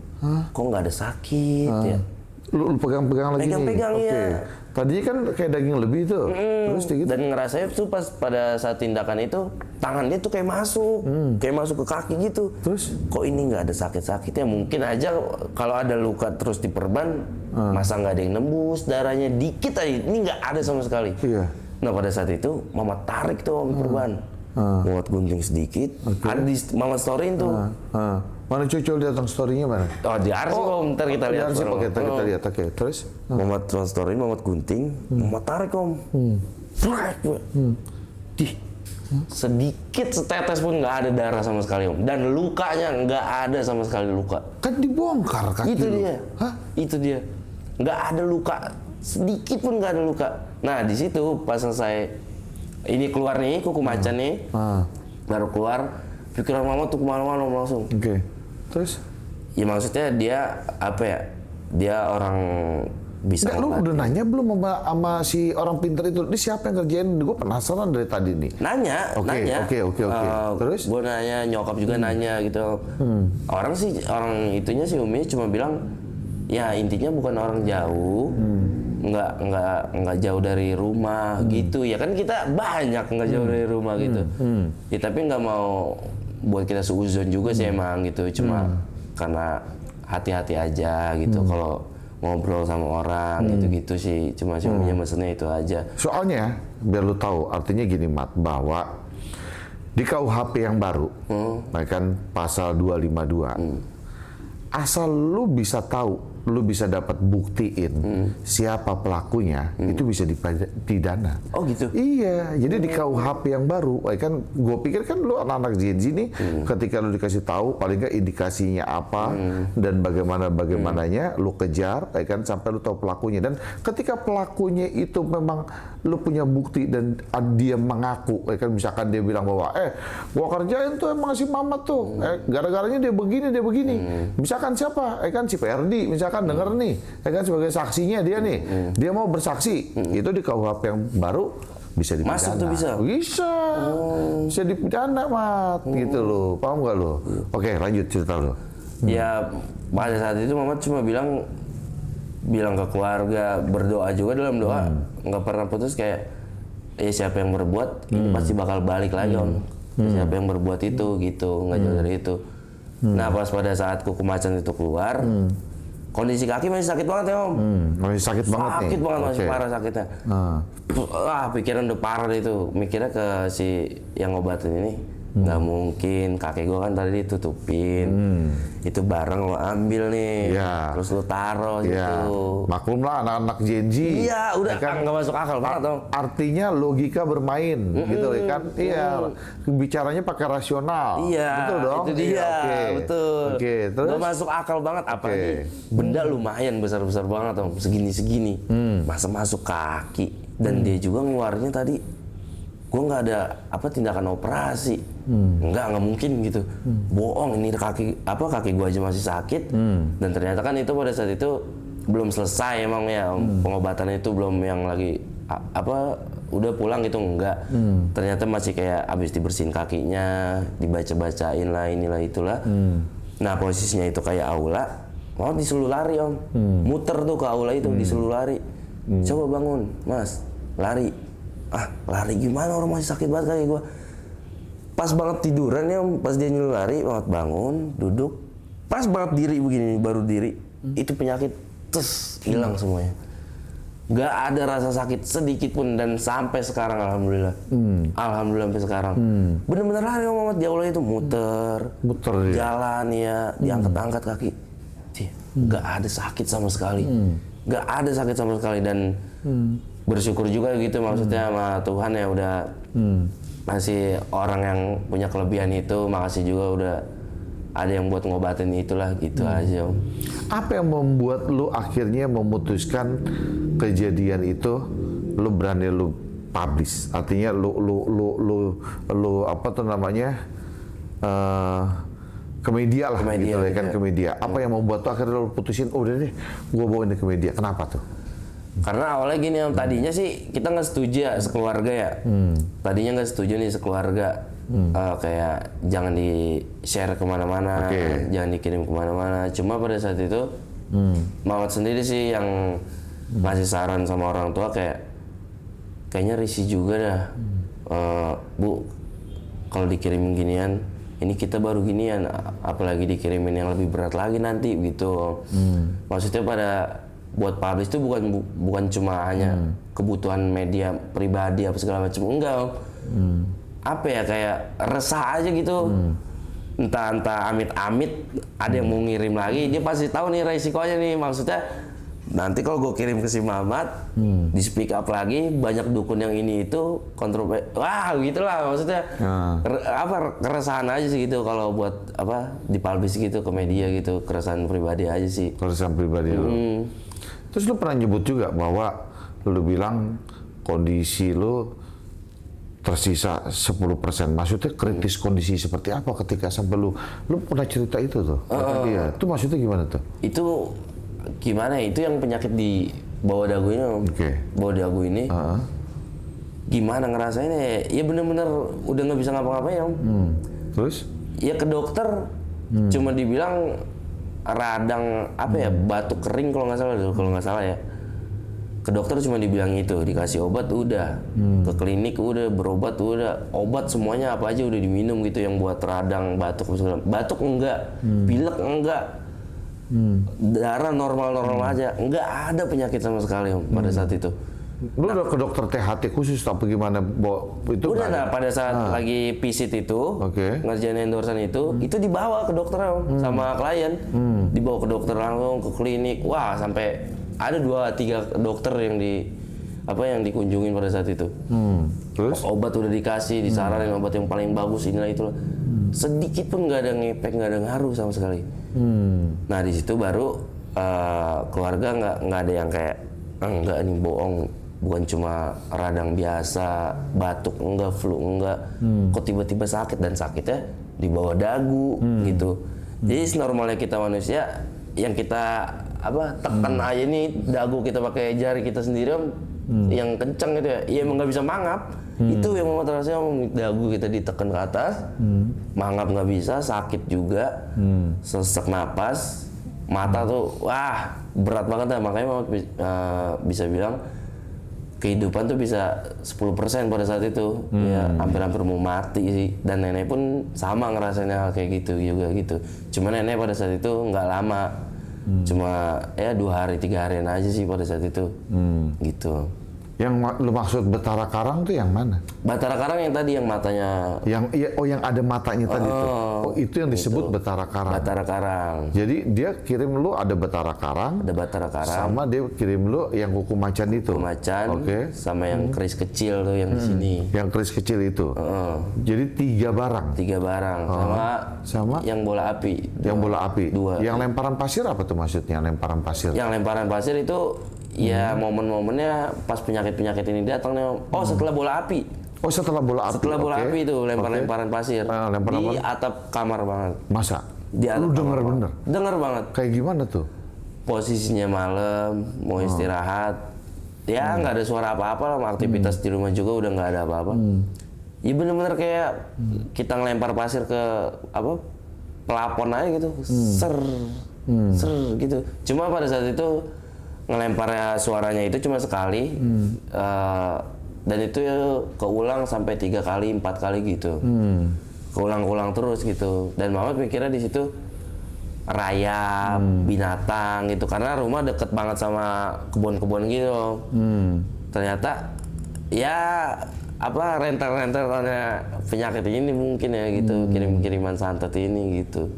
kok nggak ada sakit ya? Lu pegang-pegang lagi Pegang-pegang nih? ya. Tadinya kan kayak daging lebih tuh. Terus gitu. Dan ngerasanya tuh pas pada saat tindakan itu tangannya tuh kayak masuk ke kaki gitu. Terus Kok ini nggak ada sakit-sakitnya? Mungkin aja kalau ada luka terus diperban, masa nggak ada yang nembus, darahnya dikit aja. Ini nggak ada sama sekali. Iya. Nah pada saat itu Mama tarik tuh Om perban, muat gunting sedikit. Ada di Mama storyin tuh. Mana Cocol datang story-nya mana? Oh di arsip Om, ntar kita lihat. Di arsip, oke, ntar kita lihat. Oke, terus? Mama storyin, Mama gunting, Mama tarik Om. Dih, sedikit setetes pun nggak ada darah sama sekali Om. Dan lukanya nggak ada sama sekali luka. Kan dibongkar kaki Itu lu. dia. Hah? Itu dia. Nggak ada luka, sedikit pun nggak ada luka. Nah di situ pas selesai ini keluar nih kuku macan nih, baru keluar, pikiran Mama tuh kemana-mana Om, langsung. Oke. Terus? Ya maksudnya dia apa ya? Dia orang bisa Nggak, lu udah nanya belum sama si orang pinter itu? Ini siapa yang kerjain? Gue penasaran dari tadi nih. nanya. Oke. Terus? Gue nanya, nyokap juga nanya gitu. Orang itunya sih Umi cuma bilang, ya intinya bukan orang jauh, nggak jauh dari rumah gitu. Ya kan kita banyak nggak jauh dari rumah gitu. Ya tapi nggak mau buat kita seuzon juga sih emang gitu. Cuma karena hati-hati aja gitu kalau ngobrol sama orang gitu-gitu sih. Cuma si Uminya mesennya itu aja. Soalnya, biar lu tahu, artinya gini Mat, bahwa di KUHP yang baru, kan pasal 252, asal lu bisa tahu, lu bisa dapat buktiin siapa pelakunya, itu bisa dipidana. Oh gitu? Iya, jadi di KUHP yang baru, kan gue pikir kan lu anak-anak Gen Z nih, ketika lu dikasih tahu paling nggak indikasinya apa dan bagaimananya, lu kejar, kan sampai lu tahu pelakunya. Dan ketika pelakunya itu memang lu punya bukti dan dia mengaku, kan misalkan dia bilang bahwa, gua kerjain tuh emang si Mamat tuh, gara-garanya dia begini, misalkan siapa, kan si PRD, misalkan denger nih, kan sebagai saksinya dia nih, dia mau bersaksi, itu di KUHP yang baru bisa dipidana. Masa tuh bisa? Bisa dipidana, Mat, gitu loh, paham gak lo? Oke, lanjut cerita lo. Ya pada saat itu Mama cuma bilang ke keluarga, berdoa juga dalam doa, nggak pernah putus kayak, ya siapa yang berbuat itu pasti bakal balik lagi Om. Siapa yang berbuat itu gitu, nggak jauh dari itu. Nah pas pada saat kuku macan itu keluar, kondisi kaki masih sakit banget ya Om. Masih sakit banget nih? Sakit banget, masih Oke. parah sakitnya. Pikiran udah parah itu. Mikirnya ke si yang ngobatin ini, nggak mungkin, kakek gua kan tadi ditutupin. Itu barang lo ambil nih, terus lo taruh gitu. Maklum lah anak-anak Gen Z. Iya, udah kan nggak masuk akal banget Om. Artinya logika bermain, gitu kan? Iya, bicaranya pakai rasional. Iya, betul dong. itu dia, Iya, oke. betul. Oke, terus? Nggak masuk akal banget, apalagi benda lumayan besar-besar banget Om, segini-segini. Masa masuk kaki, dan dia juga ngeluarnya tadi, gua nggak ada tindakan operasi. Nggak mungkin gitu. Bohong, ini kaki gua aja masih sakit. Dan ternyata kan itu pada saat itu belum selesai emang ya Om. Pengobatannya itu belum yang lagi udah pulang gitu, enggak. Ternyata masih kayak abis dibersihin kakinya, dibaca-bacain lah inilah itulah. Nah posisinya itu kayak aula, mau disuruh lari Om. Muter tuh ke aula itu, disuruh lari. Coba bangun Mas, lari. Lari gimana, orang masih sakit banget kaki gua. Pas banget tiduran ya Om, pas dia nyuruh lari, banget bangun, duduk, pas banget diri begini, baru diri, itu penyakit hilang semuanya. Nggak ada rasa sakit sedikit pun, dan sampai sekarang alhamdulillah. Alhamdulillah sampai sekarang. Bener-bener lari Om Mamat, di aula itu muter dia. jalan ya, diangkat-angkat kaki. Nggak ada sakit sama sekali. Nggak ada sakit sama sekali, dan bersyukur juga gitu maksudnya sama Tuhan ya udah masih orang yang punya kelebihan itu, makasih juga udah ada yang buat ngobatin itulah gitu aja Om. Apa yang membuat lu akhirnya memutuskan kejadian itu lu berani lu publish? Artinya lu apa tuh namanya? Ke media lah, gitu ya kan, ke media. Apa yang membuat lu akhirnya lu putusin, udah deh gua bawa ini ke media. Kenapa tuh? Karena awalnya gini Om, tadinya sih kita nggak setuju ya sekeluarga ya. Tadinya nggak setuju nih sekeluarga. Kayak jangan di-share kemana-mana, jangan dikirim kemana-mana. Cuma pada saat itu Mamat sendiri sih yang ngasih saran sama orang tua kayaknya risih juga dah. Bu, kalau dikirimin ginian, ini kita baru ginian, apalagi dikirimin yang lebih berat lagi nanti gitu. Maksudnya buat publish itu bukan cuma hanya kebutuhan media pribadi apa segala macam, enggak. Apa ya, kayak resah aja gitu. Entah amit-amit ada yang mau ngirim lagi, dia pasti tahu nih resikonya nih. Maksudnya nanti kalau gue kirim ke si Mamat, di speak up lagi, banyak dukun yang ini itu kontroversi, wah gitulah maksudnya. Keresahan aja sih gitu kalau buat dipublish gitu ke media gitu, keresahan pribadi aja sih. Keresahan pribadi lu. Terus lu pernah nyebut juga bahwa lu bilang kondisi lu tersisa 10%. Maksudnya kritis kondisi seperti apa ketika sampai lu pernah cerita itu tuh? Dia. Itu maksudnya gimana tuh? Itu gimana ya? Itu yang penyakit di bawah dagu ini. Bawah dagu ini. Gimana ngerasainnya? Ya bener-bener udah nggak bisa ngapa-ngapain. Terus? Ya ke dokter, cuma dibilang radang batuk kering kalau nggak salah ya. Ke dokter cuma dibilang itu, dikasih obat udah, ke klinik udah, berobat udah, obat semuanya apa aja udah diminum gitu yang buat radang, batuk enggak, pilek enggak, darah normal aja, enggak ada penyakit sama sekali pada saat itu. Lu udah ke dokter THT khusus apa gimana? Itu udah pada saat lagi visit itu, ngerjain endorsan itu dibawa ke dokter sama klien, dibawa ke dokter langsung ke klinik, wah sampai ada 2-3 dokter yang dikunjungin pada saat itu. Terus? Obat udah dikasih, disaranin obat yang paling bagus inilah itulah. Sedikit pun nggak ada ngefek, nggak ada ngaruh sama sekali. Nah di situ baru keluarga nggak ada yang kayak enggak ini bohong, bukan cuma radang biasa, batuk enggak, flu enggak, kok tiba-tiba sakit, dan sakitnya di bawah dagu gitu. Jadi normalnya kita manusia yang kita tekan aja nih dagu kita pakai jari kita sendiri yang kencang gitu ya emang nggak bisa mangap. Itu yang membuat rasanya dagu kita ditekan ke atas, mangap nggak bisa, sakit juga, sesak napas, mata tuh wah berat banget. Makanya Mamat bisa bilang kehidupan tuh bisa 10% pada saat itu. Ya hampir-hampir mau mati sih, dan nenek pun sama ngerasainnya kayak gitu juga gitu. Cuma nenek pada saat itu nggak lama, cuma 2 hari 3 harian aja sih pada saat itu. Gitu. Yang lu maksud Batara Karang tuh yang mana? Batara Karang yang tadi yang matanya yang ada matanya tadi tuh. Itu yang disebut Batara Karang. Batara Karang. Jadi dia kirim lu ada Batara Karang, sama dia kirim lu yang kuku macan itu. Kuku macan, sama yang keris kecil tuh yang di sini. Yang keris kecil itu. Jadi 3 barang. 3 barang sama yang bola api. Yang bola api. 2. Yang lemparan pasir apa tuh maksudnya? Lemparan pasir. Yang lemparan pasir itu ya momen-momennya pas penyakit ini datang nih. Setelah bola api. Setelah bola api. Setelah bola api itu lemparan pasir. Di atap kamar banget. Masa? Di atap. Lu denger bener? Denger banget. Kayak gimana tuh? Posisinya malam, mau istirahat. Ya nggak ada suara apa-apa lah, aktivitas di rumah juga udah nggak ada apa-apa. Ya bener-bener kayak kita ngelempar pasir ke pelapon aja gitu. Ser gitu. Cuma pada saat itu ngelemparnya suaranya itu cuma sekali, dan itu keulang sampai 3 kali 4 kali gitu, keulang terus gitu. Dan Mamat mikirnya di situ rayap, binatang gitu, karena rumah deket banget sama kebun-kebun gitu. Ternyata ya rental-rentalnya penyakit ini mungkin ya gitu, kirim-kiriman santet ini gitu,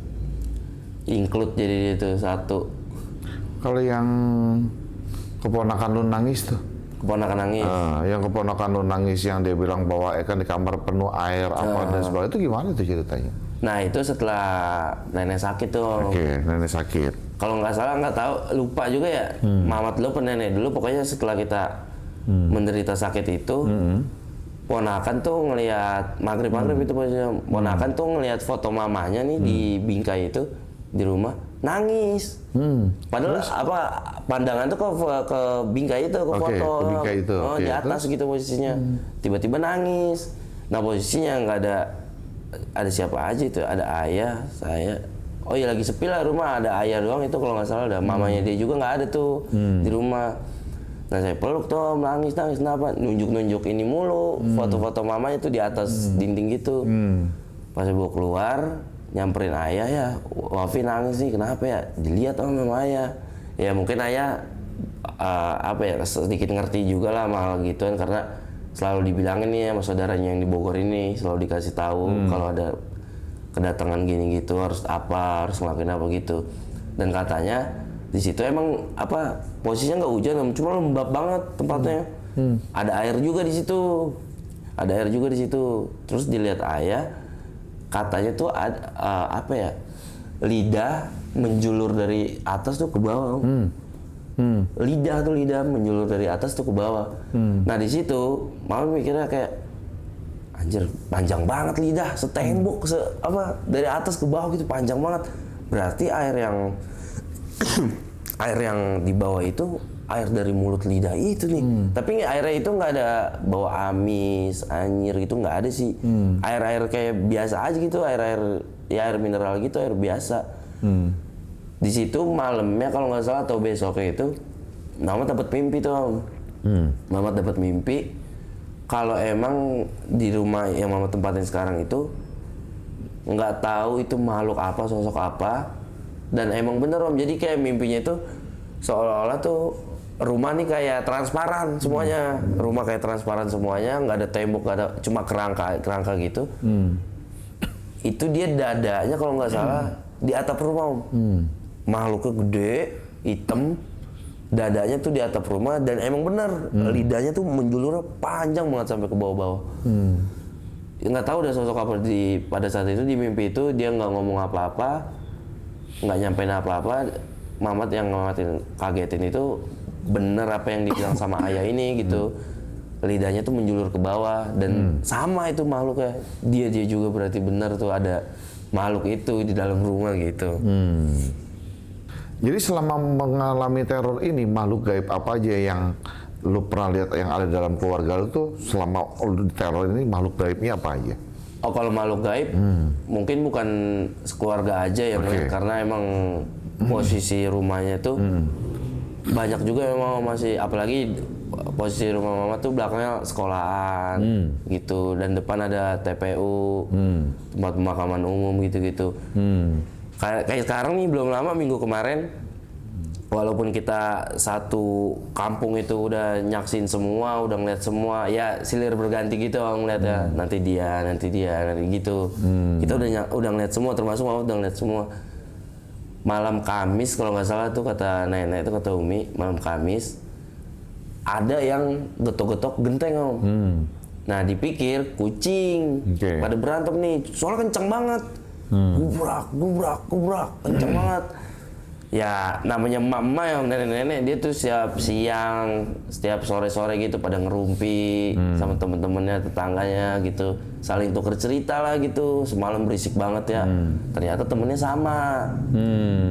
include jadi itu satu. Kalau yang keponakan lu nangis tuh? Keponakan nangis? Yang keponakan lu nangis yang dia bilang bahwa kan di kamar penuh air dan sebagainya, itu gimana tuh ceritanya? Nah itu setelah nenek sakit tuh. Nenek sakit. Kalau nggak salah, nggak tahu, lupa juga ya. Mamat dulu, nenek dulu, pokoknya setelah kita menderita sakit itu, ponakan tuh ngelihat maghrib itu posisinya. Ponakan tuh ngelihat foto mamanya nih di bingkai itu di rumah, nangis. Padahal pandangan tuh ke bingkai itu, ke foto. Ke bingkai itu. Di atas gitu posisinya. Tiba-tiba nangis. Nah posisinya nggak ada siapa aja itu, ada ayah, saya. Oh iya lagi sepi lah rumah, ada ayah doang itu kalau nggak salah, ada mamanya dia juga nggak ada tuh di rumah. Nah saya peluk tuh Om, nangis kenapa? Nunjuk ini mulu, foto-foto mamanya tuh di atas dinding gitu. Pas ibu keluar, nyamperin ayah ya, Wafi nangis nih, kenapa ya? Dilihat sama ayah. Ya mungkin ayah sedikit ngerti juga lah hal gituan karena selalu dibilangin nih sama saudaranya yang di Bogor ini, selalu dikasih tahu kalau ada kedatangan gini gitu harus ngelakuin apa gitu. Dan katanya di situ emang posisinya nggak hujan Om, cuma lembab banget tempatnya. Ada air juga di situ. Terus dilihat ayah, katanya tuh ada lidah menjulur dari atas tuh ke bawah. Lidah menjulur dari atas tuh ke bawah. Nah di situ mama mikirnya kayak anjir panjang banget lidah, setembok dari atas ke bawah gitu panjang banget. Berarti air yang di bawah itu air dari mulut lidah itu nih. Tapi airnya itu nggak ada bau amis, anyir gitu nggak ada sih. Air kayak biasa aja gitu, air mineral gitu, air biasa. Di situ malamnya kalau nggak salah atau besoknya itu, Mama dapat mimpi tuh Om. Mama dapat mimpi kalau emang di rumah yang Mama tempatin sekarang itu nggak tahu itu makhluk apa, sosok apa. Dan emang bener Om, jadi kayak mimpinya itu seolah-olah tuh rumah nih kayak transparan semuanya. Rumah kayak transparan semuanya, nggak ada tembok, nggak ada, cuma kerangka gitu. Itu dia dadanya kalau nggak salah di atap rumah Om. Makhluknya gede, hitam, dadanya tuh di atap rumah dan emang bener lidahnya tuh menjulurnya panjang banget sampai ke bawah-bawah. Nggak tahu udah sosok apa pada saat itu di mimpi itu dia nggak ngomong apa-apa. Nggak nyampein apa-apa, Mamat yang kagetin itu bener apa yang dibilang sama ayah ini gitu. Lidahnya tuh menjulur ke bawah dan sama itu makhluknya. Dia juga berarti bener tuh ada makhluk itu di dalam rumah gitu. Jadi selama mengalami teror ini, makhluk gaib apa aja yang lu pernah lihat yang ada dalam keluarga lu tuh selama lu di teror ini, makhluk gaibnya apa aja? Oh kalau makhluk gaib mungkin bukan sekeluarga aja ya, karena emang posisi rumahnya tuh banyak juga memang masih, apalagi posisi rumah Mama tuh belakangnya sekolahan gitu dan depan ada TPU, tempat pemakaman umum gitu-gitu. Kayak sekarang nih belum lama minggu kemarin, walaupun kita satu kampung itu udah nyaksin semua, udah ngeliat semua, ya silir berganti gitu ngeliatnya, nanti dia gitu. Kita udah ngeliat semua, termasuk Mama udah ngeliat semua. Malam Kamis kalau nggak salah tuh kata nenek itu, kata Umi, malam Kamis ada yang getok-getok genteng Om. Nah dipikir kucing, pada berantem nih, soalnya kenceng banget. Gubrak, kenceng banget. Ya namanya emak-emak ya, nenek-nenek, dia tuh setiap sore-sore gitu pada ngerumpi sama temen-temennya, tetangganya gitu, saling tuker cerita lah gitu. Semalam berisik banget ya, ternyata temennya sama,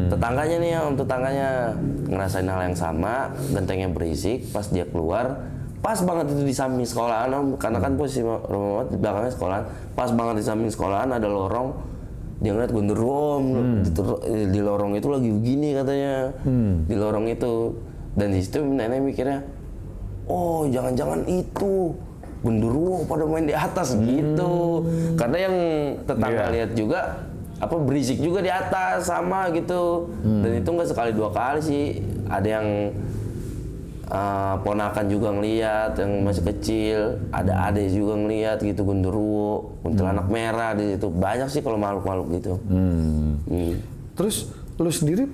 tetangganya nih Om, tetangganya ngerasain hal yang sama, gentengnya berisik. Pas dia keluar, pas banget itu di samping sekolahan Om, karena kan posisi rumah di belakangnya sekolahan, pas banget di samping sekolahan ada lorong. Dia ngeliat genderuwo di lorong itu lagi begini katanya, di lorong itu. Dan di situ nenek mikirnya, oh jangan-jangan itu genderuwo pada main di atas gitu. Karena yang tetangga lihat juga berisik juga di atas sama gitu. Dan itu nggak sekali dua kali sih, ada yang ponakan juga ngeliat yang masih kecil, ada adik juga ngeliat gitu, genderuwo, kuntilanak merah di situ. Banyak sih kalau makhluk-makhluk gitu. Terus lu sendiri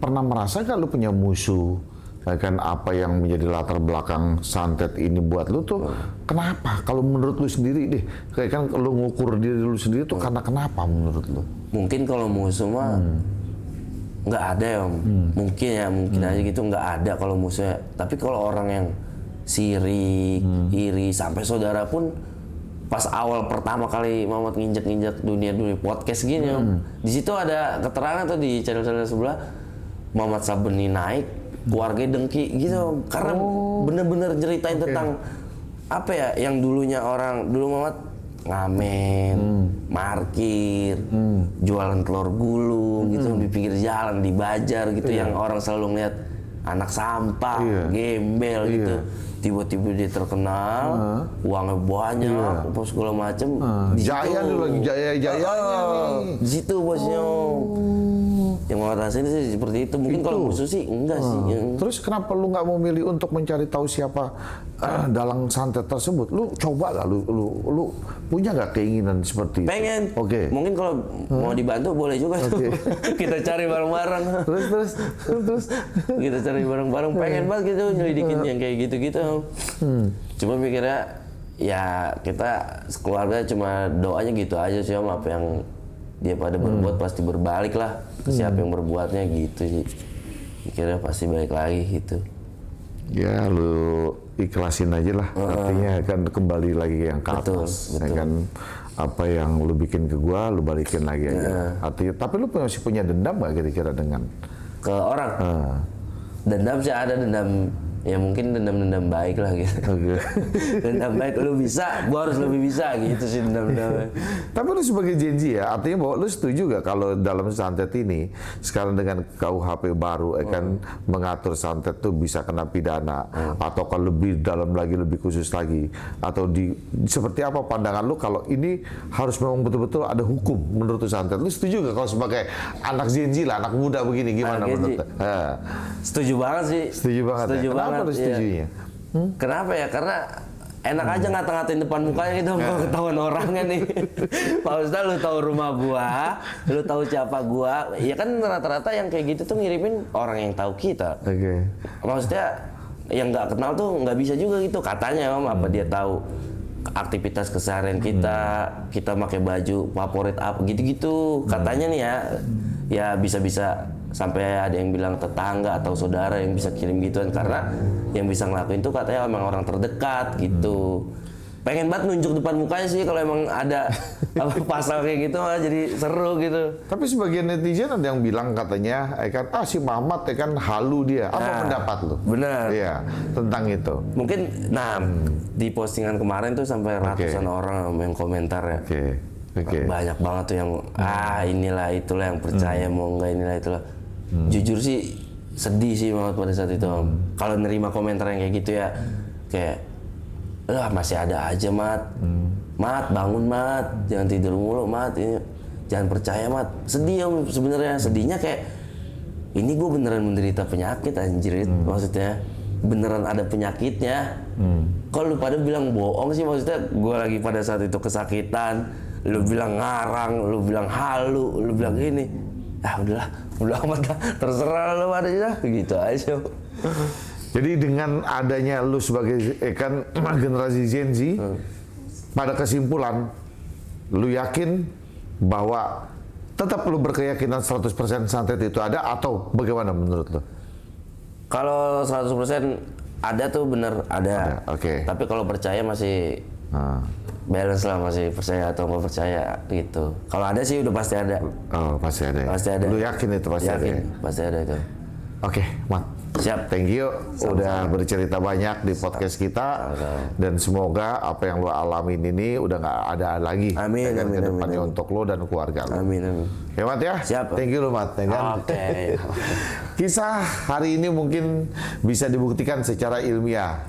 pernah merasa gak lu punya musuh? Kan apa yang menjadi latar belakang santet ini buat lu tuh kenapa? Kalau menurut lu sendiri deh, kayak kan lu ngukur diri lu sendiri tuh karena kenapa menurut lu? Mungkin kalau musuh mah nggak ada ya Om. Mungkin aja gitu nggak ada kalau musuhnya. Tapi kalau orang yang sirik, iri, sampai saudara pun pas awal pertama kali Mamat nginjek dunia podcast gini Om, di situ ada keterangan tuh di channel sebelah, Mamat Sabeni naik, keluarga dengki gitu Om. Karena bener-bener ceritain tentang apa ya, yang dulu Mamat ngamen, markir, jualan telur gulung gitu di pinggir jalan, di Bajar gitu, yang orang selalu ngeliat anak sampah, gembel gitu. Tiba-tiba dia terkenal, uangnya banyak, apa segala macem. Jaya nih lagi jaya-jayanya nih. Di situ bosnya. Yang mau rasain sih seperti itu. Mungkin kalau musuh sih enggak sih. Terus kenapa lu nggak memilih untuk mencari tahu siapa dalang santet tersebut? Lu coba lah, lu punya nggak keinginan seperti itu? Pengen. Oke. Mungkin kalau mau dibantu boleh juga tuh. Kita cari bareng-bareng. Terus. Kita cari bareng-bareng. Pengen banget gitu nyelidikin yang kayak gitu-gitu. Cuma mikirnya ya kita sekeluarga cuma doanya gitu aja sih Om, apa yang dia pada berbuat pasti berbalik lah ke siapa yang berbuatnya gitu sih. Mikirnya pasti balik lagi gitu. Ya lu ikhlasin aja lah, artinya kan kembali lagi yang ke atas. Betul. Ya kan apa yang lu bikin ke gua, lu balikin lagi aja. Artinya, tapi lu masih punya dendam gak kira-kira dengan ke orang? Dendam sih ada, dendam ya mungkin dendam baik lah gitu. Dendam baik, lu bisa, gua harus lebih bisa gitu sih dendam. Tapi lu sebagai Gen Z ya, artinya bahwa lu setuju gak kalau dalam santet ini sekarang dengan KUHP baru kan mengatur santet tuh bisa kena pidana atau kalau lebih dalam lagi, lebih khusus lagi, atau seperti apa pandangan lu kalau ini harus memang betul-betul ada hukum menurut lu santet? Lu setuju gak kalau sebagai anak Gen Z lah, anak muda begini, gimana menurut lu? Setuju banget sih. Setuju banget. Kenapa lu setujunya? Kenapa ya? Karena enak aja ngata-ngatain depan mukanya gitu, kalau ketahuan orangnya nih. Pak Ustaz, lu tahu rumah gua, lu tahu siapa gua. Ya kan rata-rata yang kayak gitu tuh ngirimin orang yang tahu kita. Maksudnya yang nggak kenal tuh nggak bisa juga gitu katanya Om, apa dia tahu aktivitas keseharian kita pakai baju favorit apa gitu-gitu katanya nih ya bisa-bisa sampai ada yang bilang tetangga atau saudara yang bisa kirim gituan, karena yang bisa ngelakuin tuh katanya emang orang terdekat gitu. Pengen banget nunjuk depan mukanya sih kalau emang ada pasal kayak gitu malah jadi seru gitu. Tapi sebagian netizen ada yang bilang katanya kan si Mamat kan halu dia. Apa pendapat lu? Benar. Iya, tentang itu. Mungkin di postingan kemarin tuh sampai ratusan orang yang komentar ya. Banyak banget tuh yang inilah itulah yang percaya mau enggak inilah itulah. Jujur sih sedih sih banget pada saat itu Om. Kalau nerima komentar yang kayak gitu ya, kayak masih ada aja Mat. Mat bangun Mat, jangan tidur mulu Mat, jangan percaya Mat. Sedih Om sebenarnya, sedihnya kayak ini gue beneran menderita penyakit anjir, maksudnya beneran ada penyakitnya. Kalau lu pada bilang bohong sih, maksudnya gue lagi pada saat itu kesakitan, lu bilang ngarang, lu bilang halu, lu bilang ini, udahlah, udah amat lah, terserah lu pada aja, gitu aja. Jadi dengan adanya lu sebagai kan generasi Gen Z, pada kesimpulan, lu yakin bahwa tetap lu berkeyakinan 100% santet itu ada atau bagaimana menurut lu? Kalau 100% ada tuh bener ada. Tapi kalau percaya masih balance lah, masih percaya atau nggak percaya gitu. Kalau ada sih udah pasti ada. Oh pasti ada. Pasti ada. Lu yakin itu pasti ada? Pasti ada itu. Oke, Mat. Siap. Thank you udah bercerita banyak di podcast kita dan semoga apa yang lo alamin ini udah nggak ada lagi. Amin. Ke depannya untuk lo dan keluarga lo. Amin. Ya Mat ya. Siap. Thank you lo Mat. Oke. Kisah hari ini mungkin bisa dibuktikan secara ilmiah.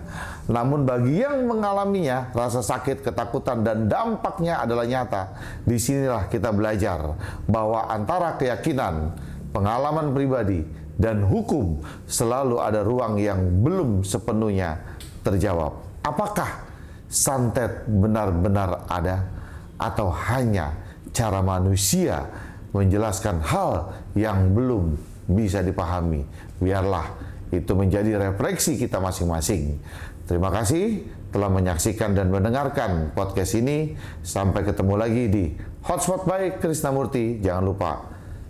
Namun bagi yang mengalaminya, rasa sakit, ketakutan, dan dampaknya adalah nyata. Disinilah kita belajar bahwa antara keyakinan, pengalaman pribadi, dan hukum selalu ada ruang yang belum sepenuhnya terjawab. Apakah santet benar-benar ada atau hanya cara manusia menjelaskan hal yang belum bisa dipahami? Biarlah itu menjadi refleksi kita masing-masing. Terima kasih telah menyaksikan dan mendengarkan podcast ini. Sampai ketemu lagi di Hotspot by Krisnamurti. Jangan lupa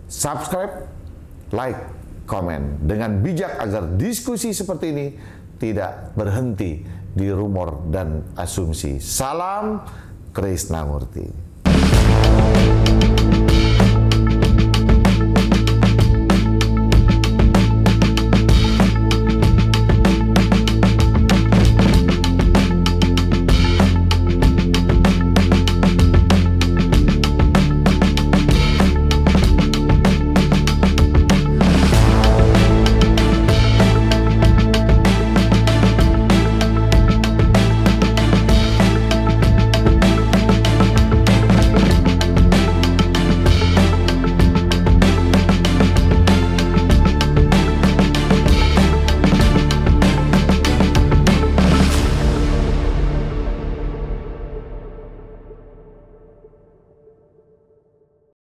subscribe, like, komen dengan bijak agar diskusi seperti ini tidak berhenti di rumor dan asumsi. Salam Krisnamurti.